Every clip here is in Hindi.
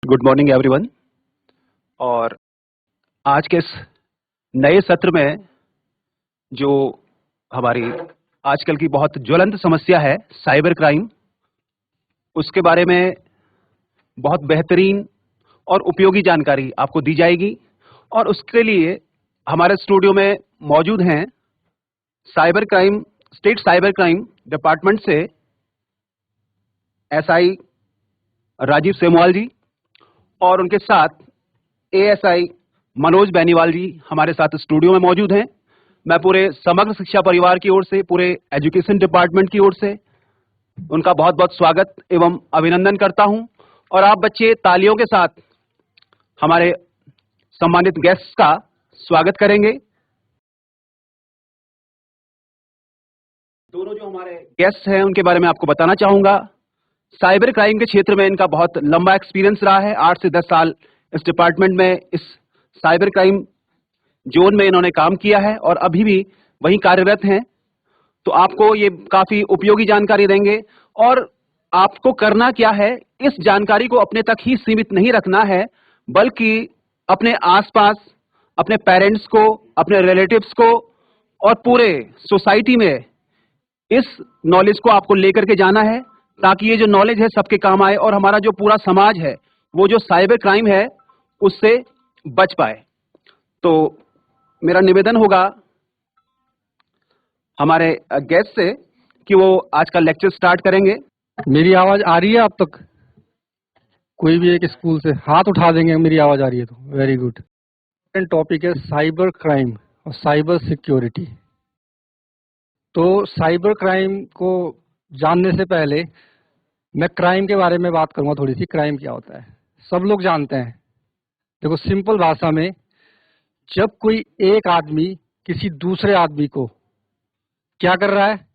Good morning everyone. और आज के इस नए सत्र में जो हमारी आजकल की बहुत ज्वलंत समस्या है साइबर क्राइम, उसके बारे में बहुत बेहतरीन और उपयोगी जानकारी आपको दी जाएगी। और उसके लिए हमारे स्टूडियो में मौजूद हैं स्टेट साइबर क्राइम डिपार्टमेंट से एसआई राजीव सेमवाल जी और उनके साथ एएसआई मनोज बेनीवाल जी हमारे साथ स्टूडियो में मौजूद हैं। मैं पूरे समग्र शिक्षा परिवार की ओर से, पूरे एजुकेशन डिपार्टमेंट की ओर से उनका बहुत बहुत स्वागत एवं अभिनंदन करता हूं। और आप बच्चे तालियों के साथ हमारे सम्मानित गेस्ट का स्वागत करेंगे। दोनों जो हमारे गेस्ट हैं उनके बारे में आपको बताना चाहूंगा। साइबर क्राइम के क्षेत्र में इनका बहुत लंबा एक्सपीरियंस रहा है। 8 से 10 साल इस डिपार्टमेंट में, इस साइबर क्राइम जोन में इन्होंने काम किया है और अभी भी वहीं कार्यरत हैं। तो आपको ये काफी उपयोगी जानकारी देंगे। और आपको करना क्या है, इस जानकारी को अपने तक ही सीमित नहीं रखना है, बल्कि अपने आसपास अपने पेरेंट्स को, अपने रिलेटिव्स को और पूरे सोसाइटी में इस नॉलेज को आपको लेकर के जाना है, ताकि ये जो नॉलेज है सबके काम आए और हमारा जो पूरा समाज है वो जो साइबर क्राइम है उससे बच पाए। तो मेरा निवेदन होगा हमारे गेस्ट से कि वो आज का लेक्चर स्टार्ट करेंगे। मेरी आवाज आ रही है आप तक? कोई भी एक स्कूल से हाथ उठा देंगे मेरी आवाज आ रही है तो। Very good. टॉपिक है साइबर क्राइम और साइबर सिक्योरिटी। तो साइबर क्राइम को जानने से पहले मैं क्राइम के बारे में बात करूंगा थोड़ी सी। क्राइम क्या होता है सब लोग जानते हैं। देखो, सिंपल भाषा में, जब कोई एक आदमी किसी दूसरे आदमी को क्या कर रहा है,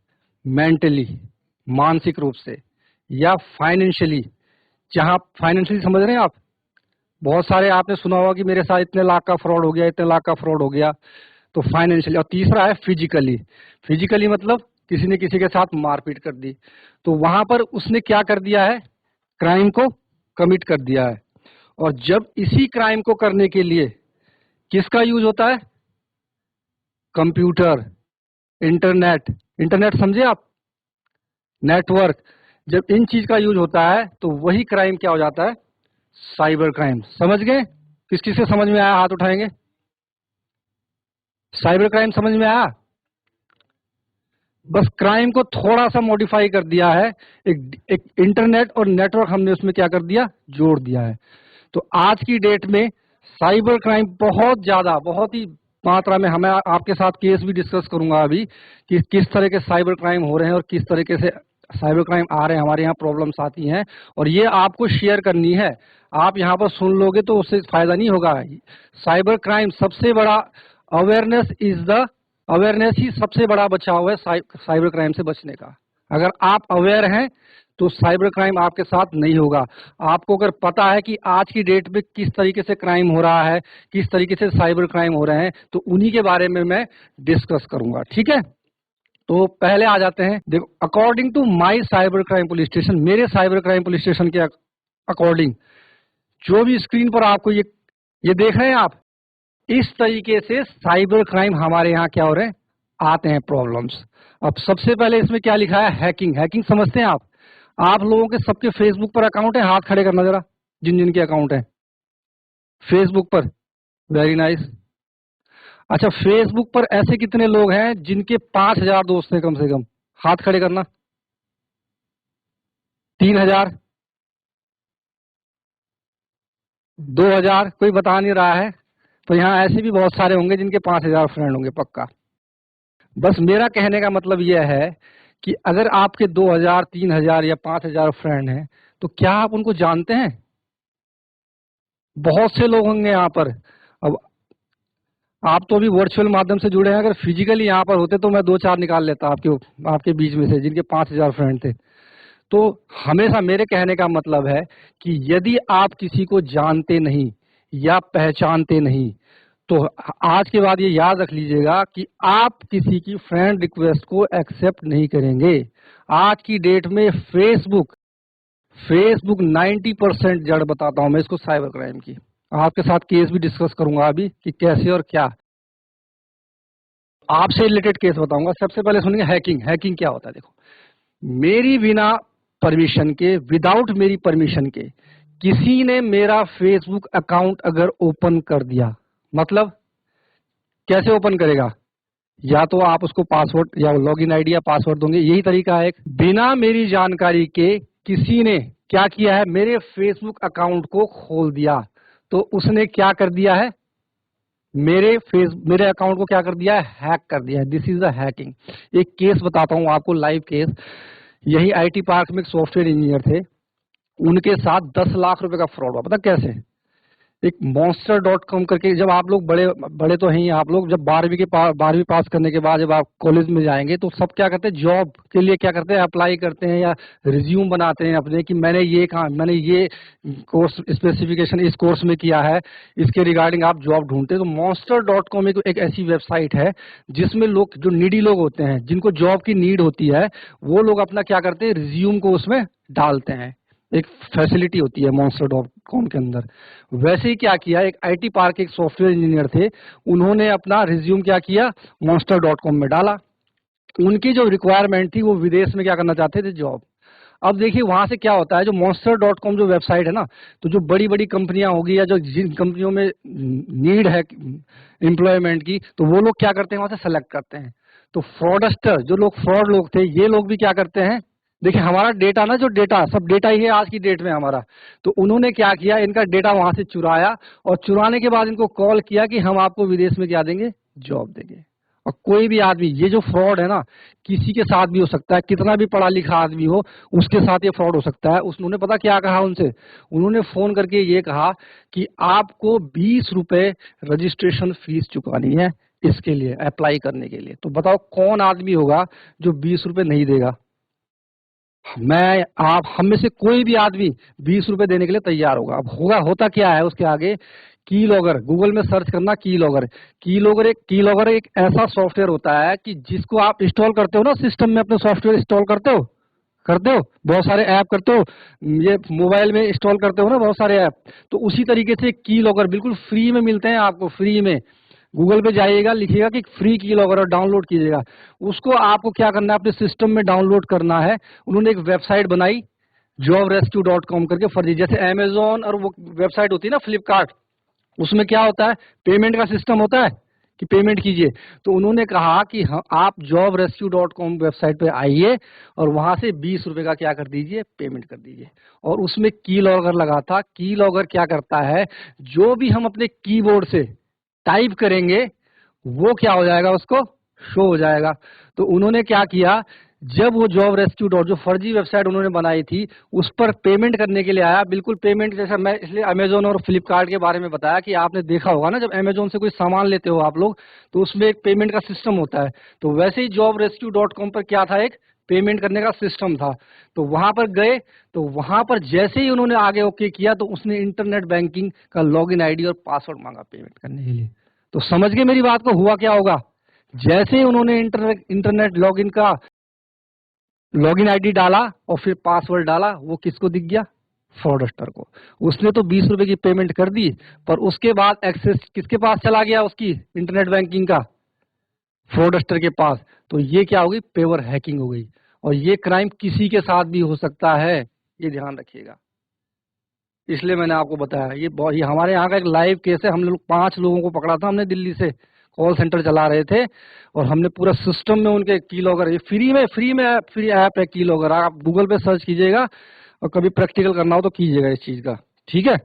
मेंटली, मानसिक रूप से या फाइनेंशियली, जहां फाइनेंशियली समझ रहे हैं आप, बहुत सारे आपने सुना होगा कि मेरे साथ इतने लाख का फ्रॉड हो गया, इतने लाख का फ्रॉड हो गया, तो फाइनेंशियली। और तीसरा है फिजिकली। फिजिकली मतलब किसी ने किसी के साथ मारपीट कर दी, तो वहां पर उसने क्या कर दिया है, क्राइम को कमिट कर दिया है। और जब इसी क्राइम को करने के लिए किसका यूज होता है, कंप्यूटर, इंटरनेट, इंटरनेट समझे आप, नेटवर्क, जब इन चीज का यूज होता है तो वही क्राइम क्या हो जाता है, साइबर क्राइम। समझ गए? किस किस से समझ में आया, हाथ उठाएंगे। साइबर क्राइम समझ में आया? बस क्राइम को थोड़ा सा मॉडिफाई कर दिया है, एक इंटरनेट और नेटवर्क हमने उसमें क्या कर दिया, जोड़ दिया है। तो आज की डेट में साइबर क्राइम बहुत ज्यादा, बहुत ही मात्रा में, हमें आपके साथ केस भी डिस्कस करूंगा अभी कि किस तरह के साइबर क्राइम हो रहे हैं और किस तरीके से साइबर क्राइम आ रहे हैं, हमारे यहाँ प्रॉब्लम्स आती हैं, और ये आपको शेयर करनी है। आप यहाँ पर सुन लोगे तो उससे फायदा नहीं होगा। साइबर क्राइम सबसे बड़ा अवेयरनेस ही सबसे बड़ा बचाव है साइबर क्राइम से बचने का। अगर आप अवेयर हैं तो साइबर क्राइम आपके साथ नहीं होगा। आपको अगर पता है कि आज की डेट में किस तरीके से क्राइम हो रहा है, किस तरीके से साइबर क्राइम हो रहे हैं, तो उन्हीं के बारे में मैं डिस्कस करूंगा। ठीक है, तो पहले आ जाते हैं। देखो, according to my cyber crime police station, मेरे साइबर क्राइम पुलिस स्टेशन के अकॉर्डिंग, जो भी स्क्रीन पर आपको ये देख रहे हैं आप, इस तरीके से साइबर क्राइम हमारे यहाँ क्या हो रहे हैं, आते हैं प्रॉब्लम्स। अब सबसे पहले इसमें क्या लिखा है, हैकिंग। हैकिंग समझते हैं आप लोगों के सबके फेसबुक पर अकाउंट है, हाथ खड़े करना जरा जिन जिन के अकाउंट है फेसबुक पर। Very nice. अच्छा, फेसबुक पर ऐसे कितने लोग हैं जिनके 5000 दोस्त हैं कम से कम, हाथ खड़े करना। 3000, 2000, कोई बता नहीं रहा है, तो यहाँ ऐसे भी बहुत सारे होंगे जिनके 5000 फ्रेंड होंगे पक्का। बस मेरा कहने का मतलब यह है कि अगर आपके 2000, 3000 या 5000 फ्रेंड हैं, तो क्या आप उनको जानते हैं? बहुत से लोग होंगे यहाँ पर। अब आप तो अभी वर्चुअल माध्यम से जुड़े हैं, अगर फिजिकली यहाँ पर होते तो मैं 2-4 निकाल लेता आपके बीच में से जिनके 5000 फ्रेंड थे। तो हमेशा मेरे कहने का मतलब है कि यदि आप किसी को जानते नहीं या पहचानते नहीं, तो आज के बाद ये याद रख लीजिएगा कि आप किसी की फ्रेंड रिक्वेस्ट को एक्सेप्ट नहीं करेंगे। आज की डेट में फेसबुक फेसबुक 90% जड़ बताता हूं मैं इसको साइबर क्राइम की। आपके साथ केस भी डिस्कस करूंगा अभी कि कैसे और क्या। आपसे रिलेटेड केस बताऊंगा। सबसे पहले सुनिए हैकिंग। हैकिंग क्या होता है? देखो, मेरी बिना परमिशन के, विदाउट मेरी परमिशन के किसी ने मेरा फेसबुक अकाउंट अगर ओपन कर दिया, मतलब कैसे ओपन करेगा? या तो आप उसको पासवर्ड या लॉगिन आईडी या पासवर्ड दोगे, यही तरीका है। बिना मेरी जानकारी के किसी ने क्या किया है? मेरे फेसबुक अकाउंट को खोल दिया। तो उसने क्या कर दिया है? मेरे अकाउंट को क्या कर दिया है? हैक कर दिया है। This is the hacking. एक केस बताता हूं आपको, लाइव केस। यही आईटी पार्क में एक सॉफ्टवेयर इंजीनियर थे, उनके साथ 10 लाख रुपए का फ्रॉड हुआ। पता कैसे? एक monster.com करके, जब आप लोग बड़े बड़े तो हैं ही, आप लोग जब 12वीं पास करने के बाद जब आप कॉलेज में जाएंगे तो सब क्या करते हैं? जॉब के लिए क्या करते हैं? अप्लाई करते हैं या रिज्यूम बनाते हैं अपने कि मैंने ये कोर्स स्पेसिफिकेशन इस कोर्स में किया है, इसके रिगार्डिंग आप जॉब ढूंढते हैं। तो monster.com एक ऐसी वेबसाइट है जिसमें लोग, जो नीडी लोग होते हैं, जिनको जॉब की नीड होती है, वो लोग अपना क्या करते हैं? रिज्यूम को उसमें डालते हैं। एक फैसिलिटी होती है monster.com के अंदर। वैसे ही क्या किया, एक आईटी पार्क एक सॉफ्टवेयर इंजीनियर थे, उन्होंने अपना रिज्यूम क्या किया? monster.com में डाला। उनकी जो रिक्वायरमेंट थी, वो विदेश में क्या करना चाहते थे? जॉब। अब देखिए वहां से क्या होता है, जो monster.com जो वेबसाइट है ना, तो जो बड़ी बड़ी कंपनियां होगी या जो जिन कंपनियों में नीड है एम्प्लॉयमेंट की, तो वो लोग क्या करते हैं? वहां से सेलेक्ट करते हैं। तो फ्रॉडस्टर, जो लोग फ्रॉड लोग थे, ये लोग भी क्या करते हैं? देखिए हमारा डेटा ना, जो डेटा सब डेटा ही है आज की डेट में हमारा। तो उन्होंने क्या किया, इनका डेटा वहां से चुराया, और चुराने के बाद इनको कॉल किया कि हम आपको विदेश में क्या देंगे? जॉब देंगे। और कोई भी आदमी, ये जो फ्रॉड है ना, किसी के साथ भी हो सकता है, कितना भी पढ़ा लिखा आदमी हो उसके साथ ये फ्रॉड हो सकता है। उन्होंने पता क्या कहा उनसे? उन्होंने फोन करके ये कहा कि आपको 20 रुपए रजिस्ट्रेशन फीस चुकानी है इसके लिए, अप्लाई करने के लिए। तो बताओ कौन आदमी होगा जो 20 रुपए नहीं देगा? मैं, आप, हम में से कोई भी आदमी 20 रुपए देने के लिए तैयार होगा। अब होता क्या है उसके आगे? की लॉगर, गूगल में सर्च करना की लॉगर। की लॉगर एक ऐसा सॉफ्टवेयर होता है कि जिसको आप इंस्टॉल करते हो ना, सिस्टम में अपने सॉफ्टवेयर इंस्टॉल करते हो बहुत सारे ऐप करते हो, ये मोबाइल में इंस्टॉल करते हो ना बहुत सारे ऐप। तो उसी तरीके से की लॉगर बिल्कुल फ्री में मिलते हैं आपको, फ्री में। गूगल पे जाइएगा, लिखिएगा कि फ्री की लॉगर और डाउनलोड कीजिएगा। उसको आपको क्या करना है? अपने सिस्टम में डाउनलोड करना है। उन्होंने एक वेबसाइट बनाई jobrescue.com करके, फर्जी, जैसे अमेजोन और वो वेबसाइट होती है ना फ्लिपकार्ट, उसमें क्या होता है? पेमेंट का सिस्टम होता है कि पेमेंट कीजिए। तो उन्होंने कहा कि हाँ, आप jobrescue.com वेबसाइट पे आइए और वहां से 20 रुपए का क्या कर दीजिए? पेमेंट कर दीजिए। और उसमें की लॉगर लगा था। की लॉगर क्या करता है? जो भी हम अपने कीबोर्ड से टाइप करेंगे वो क्या हो जाएगा? उसको शो हो जाएगा। तो उन्होंने क्या किया, जब वो जॉब रेस्क्यू डॉट, जो फर्जी वेबसाइट उन्होंने बनाई थी, उस पर पेमेंट करने के लिए आया, बिल्कुल पेमेंट जैसा, मैं इसलिए अमेजोन और फ्लिपकार्ट के बारे में बताया कि आपने देखा होगा ना, जब अमेजोन से कोई सामान लेते हो आप लोग, तो उसमें एक पेमेंट का सिस्टम होता है। तो वैसे ही jobrescue.com पर क्या था? एक पेमेंट करने का सिस्टम था। तो वहां पर गए, तो वहां पर जैसे ही उन्होंने आगे ओके किया, तो उसने इंटरनेट बैंकिंग का लॉगिन आईडी और पासवर्ड मांगा पेमेंट करने के लिए। तो समझ गए मेरी बात को? हुआ क्या होगा? जैसे ही उन्होंने इंटरनेट लॉगिन का लॉगिन आईडी डाला और फिर पासवर्ड डाला, वो किसको दिख गया? फ्रॉडस्टर को। उसने तो 20 रुपए की पेमेंट कर दी, पर उसके बाद एक्सेस किसके पास चला गया? उसकी इंटरनेट बैंकिंग का, फ्रॉडस्टर के पास। तो ये क्या हो गई? पेवर हैकिंग हो गई। और ये क्राइम किसी के साथ भी हो सकता है, ये ध्यान रखिएगा। इसलिए मैंने आपको बताया, ये हमारे यहाँ का एक लाइव केस है। हम लोग 5 लोगों को पकड़ा था हमने, दिल्ली से कॉल सेंटर चला रहे थे, और हमने पूरा सिस्टम में उनके की लॉगर, ये फ्री ऐप है की लॉगर। आप गूगल पे सर्च कीजिएगा, और कभी प्रैक्टिकल करना हो तो कीजिएगा इस चीज का, ठीक है।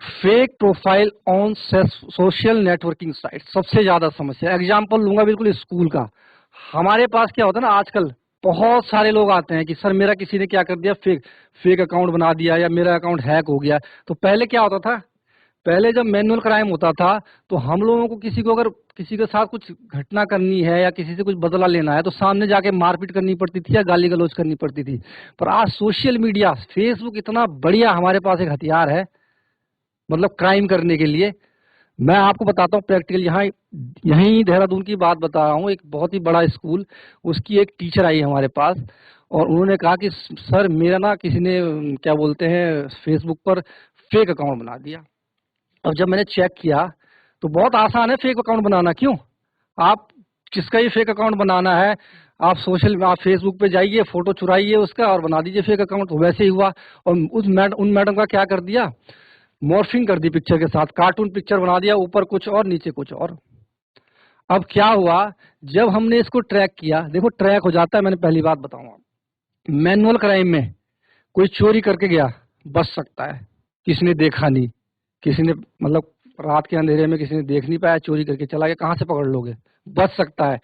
Fake profile on social networking site, सबसे ज्यादा समस्या। एग्जाम्पल लूंगा बिल्कुल स्कूल का। हमारे पास क्या होता है ना, आजकल बहुत सारे लोग आते हैं कि सर मेरा किसी ने क्या कर दिया, फेक अकाउंट बना दिया, या मेरा अकाउंट हैक हो गया। तो पहले क्या होता था? पहले जब मैनुअल क्राइम होता था, तो हम लोगों को अगर किसी के साथ कुछ घटना करनी है या किसी से कुछ बदला लेना है, तो सामने जाके मारपीट करनी पड़ती थी या गाली गलौज करनी पड़ती थी। पर आज सोशल मीडिया, फेसबुक इतना बढ़िया हमारे पास एक हथियार है, मतलब क्राइम करने के लिए। मैं आपको बताता हूँ प्रैक्टिकल, यहीं देहरादून की बात बता रहा हूँ। एक बहुत ही बड़ा स्कूल, उसकी एक टीचर आई हमारे पास। और उन्होंने कहा कि सर मेरा ना किसी ने क्या बोलते हैं फेसबुक पर फेक अकाउंट बना दिया। और जब मैंने चेक किया तो बहुत आसान है फेक अकाउंट बनाना। क्यों? आप किसका ही फेक अकाउंट बनाना है, आप फेसबुक पे जाइए, फोटो चुराइए उसका और बना दीजिए फेक अकाउंट। तो वैसे ही हुआ। और उन मैडम का क्या कर दिया, मॉर्फिंग कर दी पिक्चर के साथ, कार्टून पिक्चर बना दिया, ऊपर कुछ और नीचे कुछ और। अब क्या हुआ, जब हमने इसको ट्रैक किया, देखो ट्रैक हो जाता है। मैंने पहली बात बताऊंगा, मैनुअल क्राइम में कोई चोरी करके गया बच सकता है, किसी ने देखा नहीं, किसी ने मतलब रात के अंधेरे में किसी ने देख नहीं पाया, चोरी करके चला गया, कहाँ से पकड़ लोगे, बच सकता है।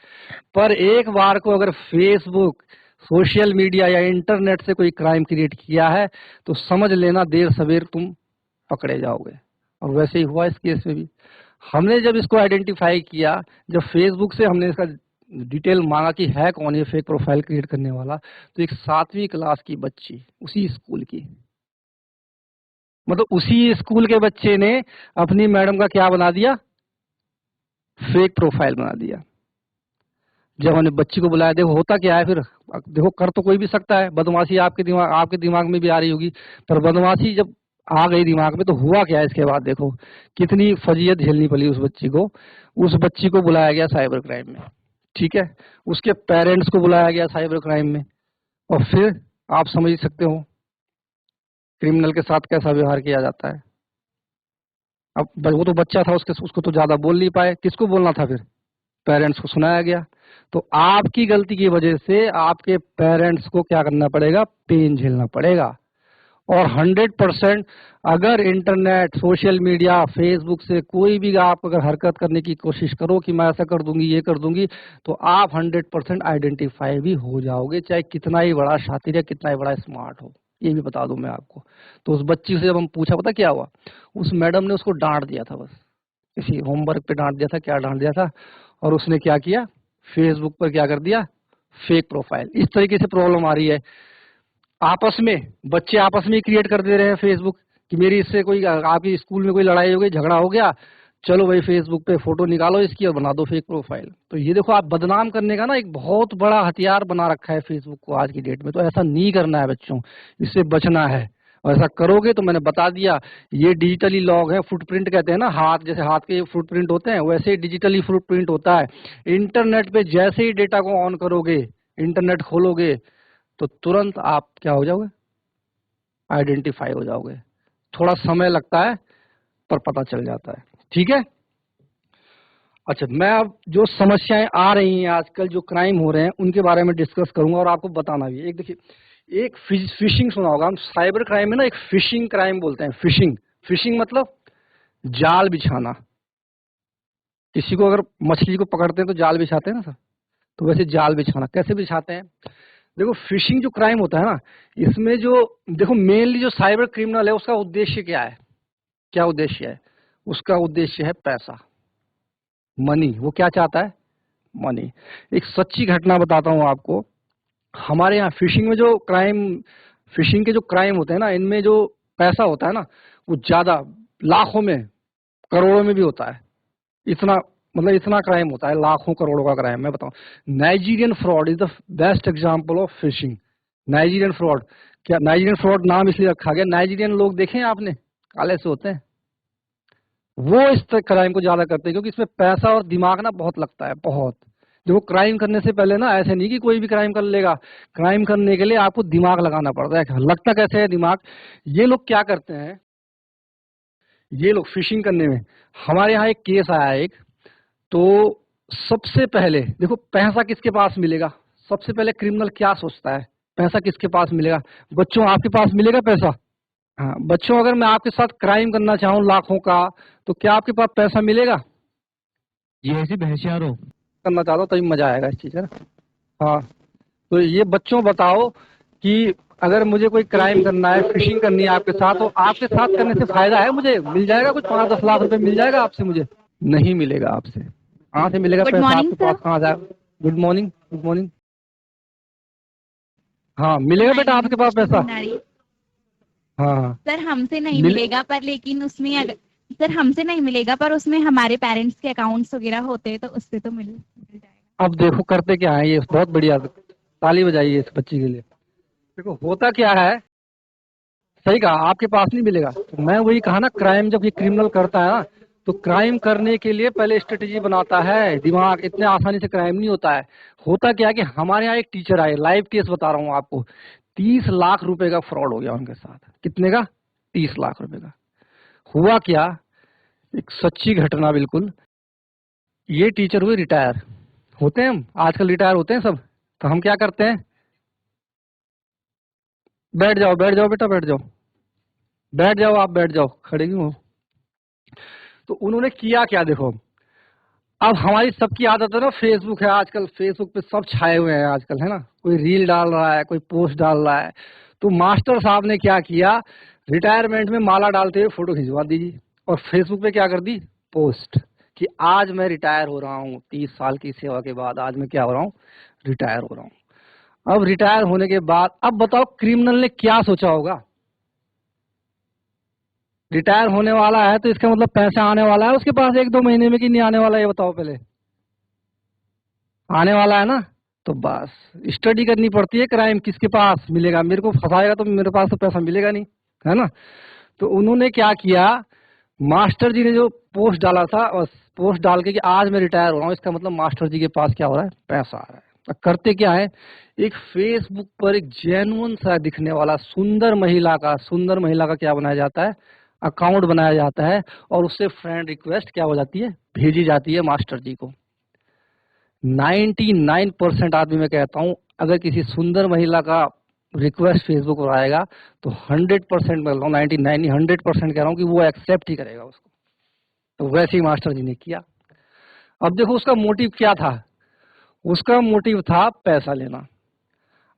पर एक बार को अगर फेसबुक, सोशल मीडिया या इंटरनेट से कोई क्राइम क्रिएट किया है तो समझ लेना देर सवेर तुम पकड़े जाओगे। और वैसे ही हुआ इस केस में भी। हमने जब इसको आइडेंटिफाई किया, जब फेसबुक से हमने इसका डिटेल मांगा कि है कौन ये फेक प्रोफाइल क्रिएट करने वाला, तो एक 7वीं क्लास की बच्ची, उसी स्कूल की, मतलब उसी स्कूल के बच्चे ने अपनी मैडम का क्या बना दिया, फेक प्रोफाइल बना दिया। जब हमने बच्ची को बुलाया, देखो होता क्या है फिर, देखो कर तो कोई भी सकता है, बदमाशी आपके दिमाग में भी आ रही होगी, पर बदमाशी जब आ गई दिमाग में तो हुआ क्या है इसके बाद, देखो कितनी फजीयत झेलनी पड़ी उस बच्ची को। उस बच्ची को बुलाया गया साइबर क्राइम में, ठीक है, उसके पेरेंट्स को बुलाया गया साइबर क्राइम में, और फिर आप समझ सकते हो क्रिमिनल के साथ कैसा व्यवहार किया जाता है। अब वो तो बच्चा था, उसको तो ज्यादा बोल नहीं पाए, किसको बोलना था फिर, पेरेंट्स को सुनाया गया। तो आपकी गलती की वजह से आपके पेरेंट्स को क्या करना पड़ेगा, पेन झेलना पड़ेगा। और 100% अगर इंटरनेट, सोशल मीडिया, फेसबुक से कोई भी आप अगर हरकत करने की कोशिश करो कि मैं ऐसा कर दूंगी, ये कर दूंगी, तो आप 100% आइडेंटिफाई भी हो जाओगे, चाहे कितना ही बड़ा शातिर या कितना ही बड़ा स्मार्ट हो, ये भी बता दूं मैं आपको। तो उस बच्ची से जब हम पूछा, पता क्या हुआ, उस मैडम ने उसको डांट दिया था, बस किसी होमवर्क पे डांट दिया था, क्या डांट दिया था, और उसने क्या किया, फेसबुक पर क्या कर दिया, फेक प्रोफाइल। इस तरीके से प्रॉब्लम आ रही है आपस में, बच्चे आपस में क्रिएट कर दे रहे हैं फेसबुक कि मेरी इससे कोई, आपकी स्कूल में कोई लड़ाई हो गई, झगड़ा हो गया, चलो भाई फेसबुक पे फोटो निकालो इसकी और बना दो फेक प्रोफाइल। तो ये देखो, आप बदनाम करने का ना एक बहुत बड़ा हथियार बना रखा है फेसबुक को आज की डेट में। तो ऐसा नहीं करना है बच्चों, इससे बचना है। और ऐसा करोगे तो मैंने बता दिया, ये डिजिटली लॉग है, फुटप्रिंट कहते हैं ना, हाथ जैसे हाथ के फुटप्रिंट होते हैं वैसे ही डिजिटली फुटप्रिंट होता है। इंटरनेट पे जैसे ही डेटा को ऑन करोगे, इंटरनेट खोलोगे, तो तुरंत आप क्या हो जाओगे, आइडेंटिफाई हो जाओगे। थोड़ा समय लगता है पर पता चल जाता है, ठीक है। अच्छा, मैं अब जो समस्याएं आ रही हैं आजकल, जो क्राइम हो रहे हैं, उनके बारे में डिस्कस करूंगा और आपको बताना भी। एक देखिए, एक फिशिंग सुना होगा, हम साइबर क्राइम में ना एक फिशिंग क्राइम बोलते हैं। फिशिंग मतलब जाल बिछाना। किसी को अगर मछली को पकड़ते हैं तो जाल बिछाते हैं ना सर, तो वैसे जाल बिछाना कैसे बिछाते हैं। देखो फिशिंग जो क्राइम होता है ना, इसमें जो देखो मेनली जो साइबर क्रिमिनल है उसका उद्देश्य क्या है, क्या उद्देश्य है, उसका उद्देश्य है पैसा, मनी। वो क्या चाहता है, मनी। एक सच्ची घटना बताता हूँ आपको। हमारे यहाँ फिशिंग में जो क्राइम, फिशिंग के जो क्राइम होते हैं ना, इनमें जो पैसा होता है ना, वो ज्यादा लाखों में, करोड़ों में भी होता है। इतना मतलब इतना क्राइम होता है, लाखों करोड़ों का क्राइम। मैं बताऊं, Nigerian fraud is the best example of fishing. Nigerian fraud, क्या नाइजीरियन फ्रॉड नाम इसलिए रखा गया, नाइजीरियन लोग देखे हैं आपने, काले से होते हैं, वो इस तरह क्राइम को ज्यादा करते हैं क्योंकि इसमें पैसा और दिमाग ना बहुत लगता है, बहुत। देखो क्राइम करने से पहले ना ऐसे नहीं कि कोई भी क्राइम कर लेगा, क्राइम करने के लिए आपको दिमाग लगाना पड़ता है। लगता कैसे है दिमाग, ये लोग क्या करते हैं, ये लोग फिशिंग करने में, हमारे यहाँ एक केस आया है एक, तो सबसे पहले देखो पैसा किसके पास मिलेगा, सबसे पहले क्रिमिनल क्या सोचता है, पैसा किसके पास मिलेगा, बच्चों आपके पास मिलेगा पैसा। हाँ बच्चों, अगर मैं आपके साथ क्राइम करना चाहूँ लाखों का, तो क्या आपके पास पैसा मिलेगा, ये ऐसी बहसियार हो। करना चाहता हूँ तभी मजा आएगा इस चीज का ना। हाँ, तो ये बच्चों बताओ कि अगर मुझे कोई क्राइम करना है, फिशिंग करनी है आपके साथ, तो आपके साथ करने से फायदा है, मुझे मिल जाएगा कुछ 5-10 लाख रुपए मिल जाएगा आपसे, मुझे नहीं मिलेगा आपसे। कहाँ से मिलेगा गुड पैसा मॉर्निंग आपके पास, कहाँ जाएगा। Good morning, good morning. हाँ मिलेगा बेटा आपके पास पैसा। हाँ हाँ सर हमसे नहीं मिलेगा, पर लेकिन उसमें अगर सर हमसे नहीं मिलेगा, पर उसमें हमारे पेरेंट्स के अकाउंट्स वगैरह होते हैं तो उससे तो मिल जाएगा। अब देखो करते क्या है, ये बहुत बढ़िया, ताली बजाइए इस बच्ची के लिए। देखो होता क्या है, सही कहा, आपके पास नहीं मिलेगा। तो मैं वही कहा ना, क्राइम जब ये क्रिमिनल करता है ना, तो क्राइम करने के लिए पहले स्ट्रेटेजी बनाता है दिमाग, इतने आसानी से क्राइम नहीं होता है। होता क्या है कि हमारे यहाँ एक टीचर आए, लाइव केस बता रहा हूँ आपको, 30 लाख रुपए का फ्रॉड हो गया उनके साथ। कितने का? 30 लाख रुपए का। हुआ क्या, एक सच्ची घटना बिल्कुल। ये टीचर हुए रिटायर, होते हैं हम आजकल रिटायर होते हैं सब, तो हम क्या करते हैं, बैठ जाओ बेटा, बैठ जाओ, बैठ जाओ, आप बैठ जाओ, खड़े क्यों हो। तो उन्होंने किया क्या, देखो अब हमारी सबकी आदत है ना, फेसबुक है आजकल, फेसबुक पे सब छाए हुए हैं आजकल, है ना, कोई रील डाल रहा है, कोई पोस्ट डाल रहा है। तो मास्टर साहब ने क्या किया, रिटायरमेंट में माला डालते हुए फोटो खिंचवा दीजिए और फेसबुक पे क्या कर दी, पोस्ट, कि आज मैं रिटायर हो रहा हूँ, 30 साल की सेवा के बाद आज मैं क्या हो रहा हूँ, रिटायर हो रहा हूँ। अब रिटायर होने के बाद अब बताओ क्रिमिनल ने क्या सोचा होगा, रिटायर होने वाला है तो इसका मतलब पैसा आने वाला है उसके पास 1-2 महीने में, कि नहीं आने वाला है, ये बताओ पहले। आने वाला है ना, तो बस स्टडी करनी पड़ती है, क्राइम किसके पास मिलेगा, मेरे को फंसाएगा तो मेरे पास तो पैसा मिलेगा नहीं, है ना। तो उन्होंने क्या किया, मास्टर जी ने जो पोस्ट डाला था, और पोस्ट डाल के कि आज मैं रिटायर हो रहा हूँ, इसका मतलब मास्टर जी के पास क्या हो रहा है, पैसा आ रहा है। तो करते क्या है, एक फेसबुक पर एक जेन्युइन सा दिखने वाला सुंदर महिला का क्या बनाया जाता है, अकाउंट बनाया जाता है, और उससे फ्रेंड रिक्वेस्ट क्या हो जाती है, भेजी जाती है मास्टर जी को। 99% आदमी मैं कहता हूं, अगर किसी सुंदर महिला का रिक्वेस्ट फेसबुक पर आएगा तो 100% मैं 99 100% कह रहा हूं कि वो एक्सेप्ट ही करेगा उसको। तो वैसे ही मास्टर जी ने किया। अब देखो उसका मोटिव क्या था, उसका मोटिव था पैसा लेना।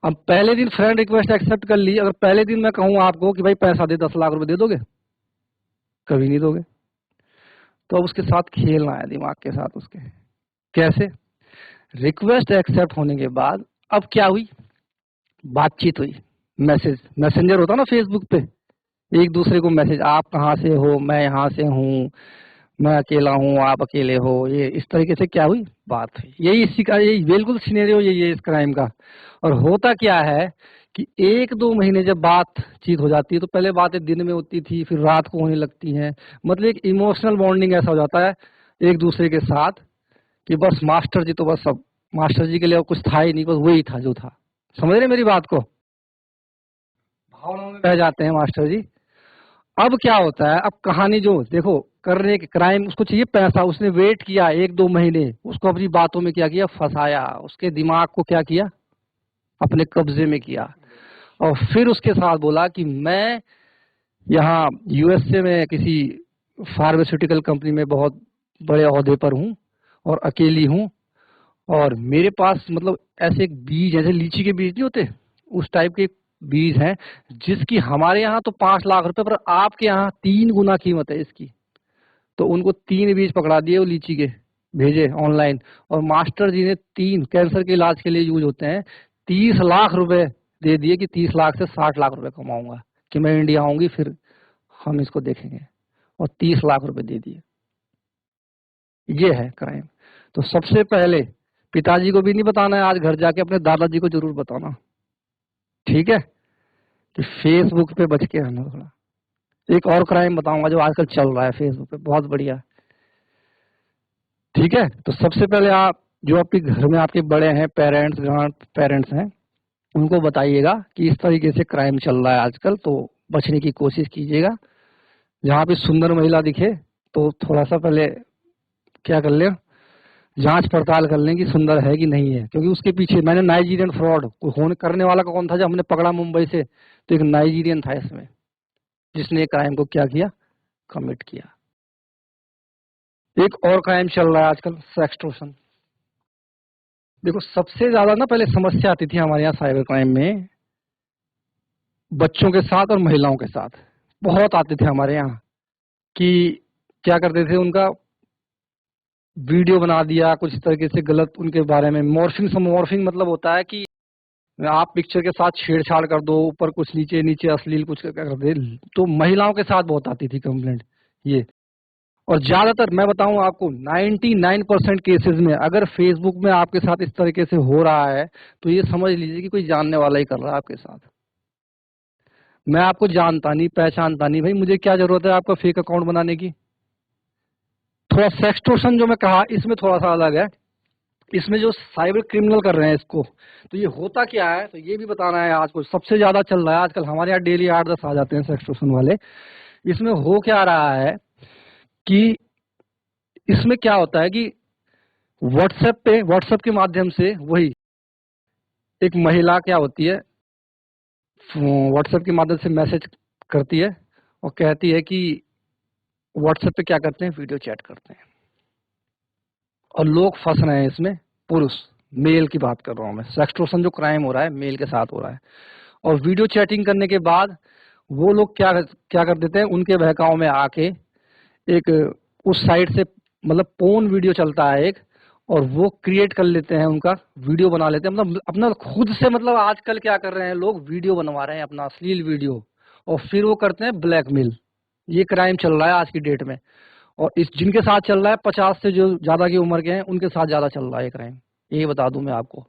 अब पहले दिन फ्रेंड रिक्वेस्ट एक्सेप्ट कर ली, अगर पहले दिन मैं कहूँ आपको कि भाई पैसा दे, 10 लाख रुपए दे दोगे, कभी नहीं दोगे। तो अब उसके साथ खेलना है दिमाग के साथ उसके। कैसे, रिक्वेस्ट एक्सेप्ट होने के बाद अब क्या हुई, बातचीत हुई, मैसेंजर होता ना फेसबुक पे, एक दूसरे को मैसेज, आप कहाँ से हो, मैं यहाँ से हूँ, मैं अकेला हूँ, आप अकेले हो, ये इस तरीके से क्या हुई, बात हुई। यही इसी का, यही बिल्कुल सिनेरियो यही है इस क्राइम का। और होता क्या है कि 1-2 महीने जब बातचीत हो जाती है, तो पहले बातें दिन में होती थी, फिर रात को होने लगती हैं, मतलब एक इमोशनल बॉन्डिंग ऐसा हो जाता है एक दूसरे के साथ कि बस मास्टर जी तो बस, सब मास्टर जी के लिए कुछ था ही नहीं, बस वही था जो था। समझ रहे मेरी बात को, भावनाओं में बह जाते हैं मास्टर जी। अब क्या होता है, अब कहानी जो देखो, करने के क्राइम, उसको चाहिए पैसा, उसने वेट किया 1-2 महीने, उसको अपनी बातों में क्या किया, फंसाया, उसके दिमाग को क्या किया, अपने कब्जे में किया, और फिर उसके साथ बोला कि मैं यहाँ यूएसए में किसी फार्मास्यूटिकल कंपनी में बहुत बड़े ओहदे पर हूँ और अकेली हूँ, और मेरे पास मतलब ऐसे बीज, जैसे लीची के बीज नहीं होते, उस टाइप के बीज हैं, जिसकी हमारे यहाँ तो 5 लाख रुपए, पर आपके यहाँ 3 गुना कीमत है इसकी। तो उनको 3 बीज पकड़ा दिए वो लीची के, भेजे ऑनलाइन, और मास्टर जी ने 3 कैंसर के इलाज के लिए यूज होते हैं, 30 लाख रुपए दे दिए कि 30 लाख से 60 लाख रुपए कमाऊंगा, कि मैं इंडिया आऊंगी फिर हम इसको देखेंगे, और 30 लाख रुपए दे दिए। ये है क्राइम। तो सबसे पहले पिताजी को भी नहीं बताना है, आज घर जाके अपने दादाजी को जरूर बताना, ठीक है, कि फेसबुक पे बच के रहना थोड़ा। एक और क्राइम बताऊंगा जो आजकल चल रहा है फेसबुक पे, बहुत बढ़िया, ठीक है। तो सबसे पहले आप जो आपके घर में आपके बड़े हैं, पेरेंट्स, ग्रैंड पेरेंट्स हैं, उनको बताइएगा कि इस तरीके से क्राइम चल रहा है आजकल, तो बचने की कोशिश कीजिएगा। जहाँ पे सुंदर महिला दिखे तो थोड़ा सा पहले क्या कर ले, जांच पड़ताल कर लें कि सुंदर है कि नहीं है, क्योंकि उसके पीछे, मैंने नाइजीरियन फ्रॉड होने करने वाला कौन था जब हमने पकड़ा मुंबई से, तो एक नाइजीरियन था इसमें, जिसने क्राइम को क्या किया, कमिट किया। एक और क्राइम चल रहा है आजकल, सेक्सटॉर्शन। देखो सबसे ज्यादा ना पहले समस्या आती थी हमारे यहाँ साइबर क्राइम में, बच्चों के साथ और महिलाओं के साथ बहुत आते थे हमारे यहाँ, कि क्या करते थे, उनका वीडियो बना दिया कुछ इस तरीके से गलत उनके बारे में, मॉर्फिंग मतलब होता है कि आप पिक्चर के साथ छेड़छाड़ कर दो, ऊपर कुछ, नीचे नीचे अश्लील कुछ कर दे। तो महिलाओं के साथ बहुत आती थी कंप्लेंट ये। और ज्यादातर मैं बताऊं आपको, 99% केसेस में अगर फेसबुक में आपके साथ इस तरीके से हो रहा है, तो ये समझ लीजिए कि कोई जानने वाला ही कर रहा है आपके साथ। मैं आपको जानता नहीं, पहचानता नहीं, भाई मुझे क्या जरूरत है आपका फेक अकाउंट बनाने की। थोड़ा सेक्सटोर्शन जो मैं कहा, इसमें थोड़ा सा अलग है। इसमें जो साइबर क्रिमिनल कर रहे हैं इसको, तो ये होता क्या है, तो ये भी बताना है आज को। सबसे ज्यादा चल रहा है आजकल हमारे यहाँ, डेली 8-10 आ जाते हैं सेक्सटोर्शन वाले। इसमें हो क्या रहा है कि इसमें क्या होता है कि व्हाट्सएप के माध्यम से वही एक महिला क्या होती है, व्हाट्सएप के माध्यम से मैसेज करती है और कहती है कि व्हाट्सएप पे क्या करते हैं, वीडियो चैट करते हैं। और लोग फंस रहे हैं इसमें, पुरुष, मेल की बात कर रहा हूं मैं। सेक्सटोर्शन जो क्राइम हो रहा है मेल के साथ हो रहा है। और वीडियो चैटिंग करने के बाद वो लोग क्या कर देते हैं, उनके बहकाव में आके एक उस साइट से, मतलब पोर्न वीडियो चलता है एक, और वो क्रिएट कर लेते हैं, उनका वीडियो बना लेते हैं, मतलब अपना खुद से। मतलब आजकल क्या कर रहे हैं लोग, वीडियो बनवा रहे हैं अपना अश्लील वीडियो, और फिर वो करते हैं ब्लैकमेल। ये क्राइम चल रहा है आज की डेट में। और इस जिनके साथ चल रहा है 50 से जो ज्यादा की उम्र के हैं, उनके साथ ज्यादा चल रहा है क्राइम, ये बता दूं मैं आपको।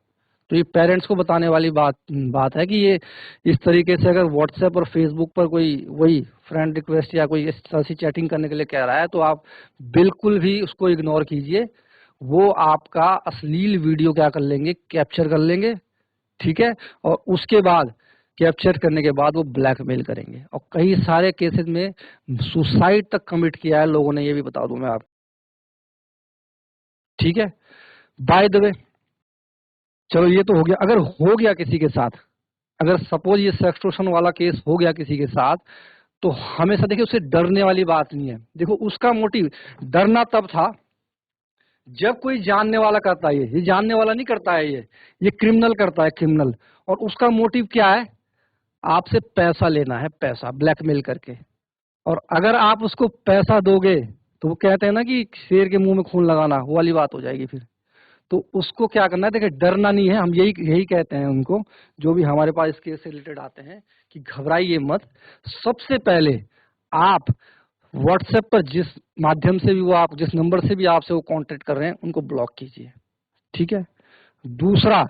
तो ये पेरेंट्स को बताने वाली बात है कि ये इस तरीके से अगर व्हाट्सएप और फेसबुक पर कोई वही फ्रेंड रिक्वेस्ट या कोई इस तरह से चैटिंग करने के लिए कह रहा है, तो आप बिल्कुल भी उसको इग्नोर कीजिए। वो आपका अश्लील वीडियो क्या कर लेंगे, कैप्चर कर लेंगे, ठीक है। और उसके बाद कैप्चर करने के बाद वो ब्लैकमेल करेंगे, और कई सारे केसेस में सुसाइड तक कमिट किया है लोगों ने, ये भी बता दूं मैं आपको, ठीक है। बाय द वे, चलो ये तो हो गया। अगर हो गया किसी के साथ, अगर सपोज ये सेक्सटोर्शन वाला केस हो गया किसी के साथ, तो हमेशा देखिए उससे डरने वाली बात नहीं है। देखो उसका मोटिव, डरना तब था जब कोई जानने वाला करता है। ये जानने वाला नहीं करता है, ये क्रिमिनल करता है, क्रिमिनल। और उसका मोटिव क्या है, आपसे पैसा लेना है, पैसा ब्लैकमेल करके। और अगर आप उसको पैसा दोगे, तो वो कहते हैं ना कि शेर के मुंह में खून लगाना, वो वाली बात हो जाएगी फिर। तो उसको क्या करना है, देखिए डरना नहीं है। हम यही कहते हैं उनको, जो भी हमारे पास इस केस से रिलेटेड आते हैं, कि घबराइए मत। सबसे पहले आप व्हाट्सएप पर जिस माध्यम से भी वो, आप जिस नंबर से भी आपसे वो कांटेक्ट कर रहे हैं, उनको ब्लॉक कीजिए, ठीक है। दूसरा,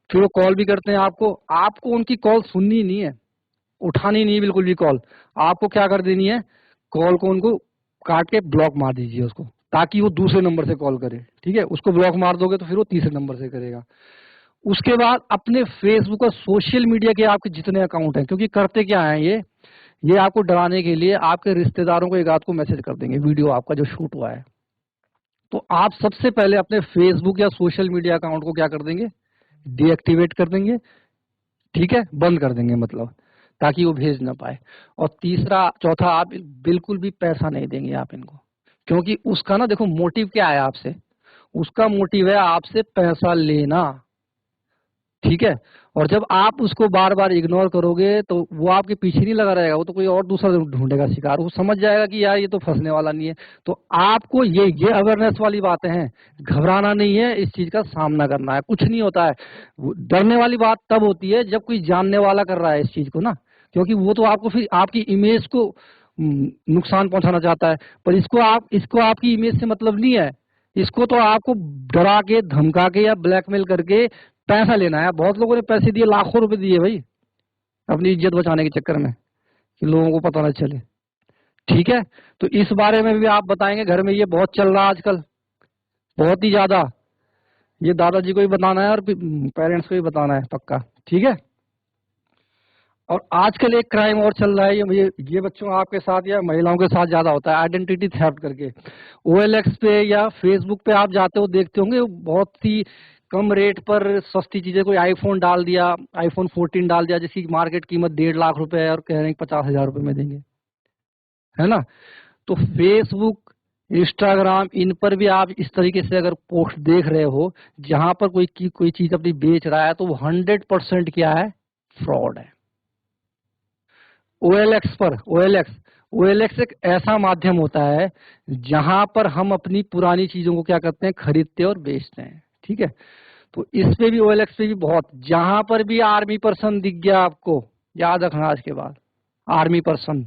फिर वो कॉल भी करते हैं आपको उनकी कॉल सुननी नहीं है, उठानी नहीं है बिल्कुल भी कॉल। आपको क्या कर देनी है, कॉल को उनको काट के ब्लॉक मार दीजिए उसको, ताकि वो दूसरे नंबर से कॉल करे, ठीक है। उसको ब्लॉक मार दोगे तो फिर वो तीसरे नंबर से करेगा। उसके बाद अपने फेसबुक और सोशल मीडिया के आपके जितने अकाउंट हैं, क्योंकि करते क्या है ये आपको डराने के लिए आपके रिश्तेदारों को एक आध को मैसेज कर देंगे, वीडियो आपका जो शूट हुआ है। तो आप सबसे पहले अपने फेसबुक या सोशल मीडिया अकाउंट को क्या कर देंगे, डीएक्टिवेट कर देंगे, ठीक है, बंद कर देंगे मतलब, ताकि वो भेज ना पाए। और चौथा, आप बिल्कुल भी पैसा नहीं देंगे आप इनको, क्योंकि उसका ना देखो मोटिव क्या है आपसे, उसका मोटिव है आपसे पैसा लेना, ठीक है। और जब आप उसको बार बार इग्नोर करोगे, तो वो आपके पीछे नहीं लगा रहेगा, वो तो कोई और दूसरा ढूंढेगा शिकार। वो समझ जाएगा कि यार ये तो फंसने वाला नहीं है। तो आपको ये अवेयरनेस वाली बातें हैं, घबराना नहीं है, इस चीज का सामना करना है, कुछ नहीं होता है। डरने वाली बात तब होती है जब कोई जानने वाला कर रहा है इस चीज को ना, क्योंकि वो तो आपको फिर आपकी इमेज को नुकसान पहुंचाना चाहता है। पर इसको आपकी इमेज से मतलब नहीं है, इसको तो आपको डरा के, धमका के या ब्लैकमेल करके पैसा लेना है। बहुत लोगों ने पैसे दिए, लाखों रुपए दिए भाई, अपनी इज्जत बचाने के चक्कर में, कि लोगों को पता न चले, ठीक है। तो इस बारे में भी आप बताएंगे, घर में ये बहुत चल रहा है आजकल, बहुत ही ज्यादा। ये दादाजी को भी बताना है और पेरेंट्स को भी बताना है पक्का, ठीक है। और आजकल एक क्राइम और चल रहा है, ये बच्चों आपके साथ या महिलाओं के साथ ज्यादा होता है, आइडेंटिटी थेफ्ट करके। OLX पे या फेसबुक पे आप जाते हो, देखते होंगे बहुत ही कम रेट पर सस्ती चीजें, कोई आईफोन डाल दिया, आईफोन 14 डाल दिया, जिसकी मार्केट कीमत 1.5 लाख रुपए है, और कह रहे हैं 50,000 रुपए में देंगे, है ना। तो फेसबुक, इंस्टाग्राम, इन पर भी आप इस तरीके से अगर पोस्ट देख रहे हो जहां पर कोई चीज अपनी बेच रहा है, तो वो 100% क्या है, फ्रॉड है। OLX एक ऐसा माध्यम होता है जहां पर हम अपनी पुरानी चीजों को क्या करते हैं, खरीदते और बेचते हैं, ठीक है। तो इस पे भी, OLX पे भी बहुत, जहां पर भी आर्मी पर्सन दिख गया आपको, याद रखना आज के बाद, आर्मी पर्सन।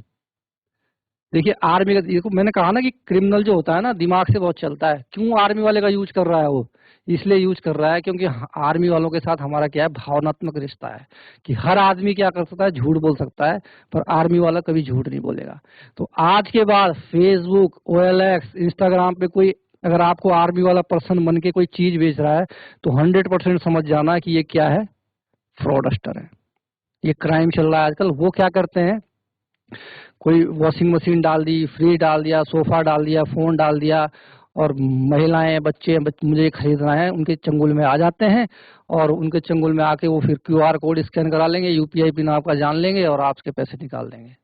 देखिए आर्मी का, देखो मैंने कहा ना कि क्रिमिनल जो होता है ना, दिमाग से बहुत चलता है। क्यों आर्मी वाले का यूज कर रहा है वो, इसलिए यूज कर रहा है क्योंकि आर्मी वालों के साथ हमारा क्या है, भावनात्मक रिश्ता है कि हर आदमी क्या कर सकता है, झूठ बोल सकता है, पर आर्मी वाला कभी झूठ नहीं बोलेगा। तो आज के बाद फेसबुक, OLX, इंस्टाग्राम पे कोई अगर आपको आर्मी वाला पर्सन बन के कोई चीज बेच रहा है तो 100% समझ जाना कि ये क्या है, फ्रॉडस्टर है, ये क्राइम चल रहा है आजकल। वो क्या करते हैं, कोई वॉशिंग मशीन डाल दी, फ्रिज डाल दिया, सोफा डाल दिया, फोन डाल दिया, और महिलाएं, बच्चे मुझे खरीदना है, उनके चंगुल में आ जाते हैं और उनके चंगुल में आके वो फिर QR कोड स्कैन करा लेंगे, UPI पिन आपका जान लेंगे और आपके पैसे निकाल देंगे।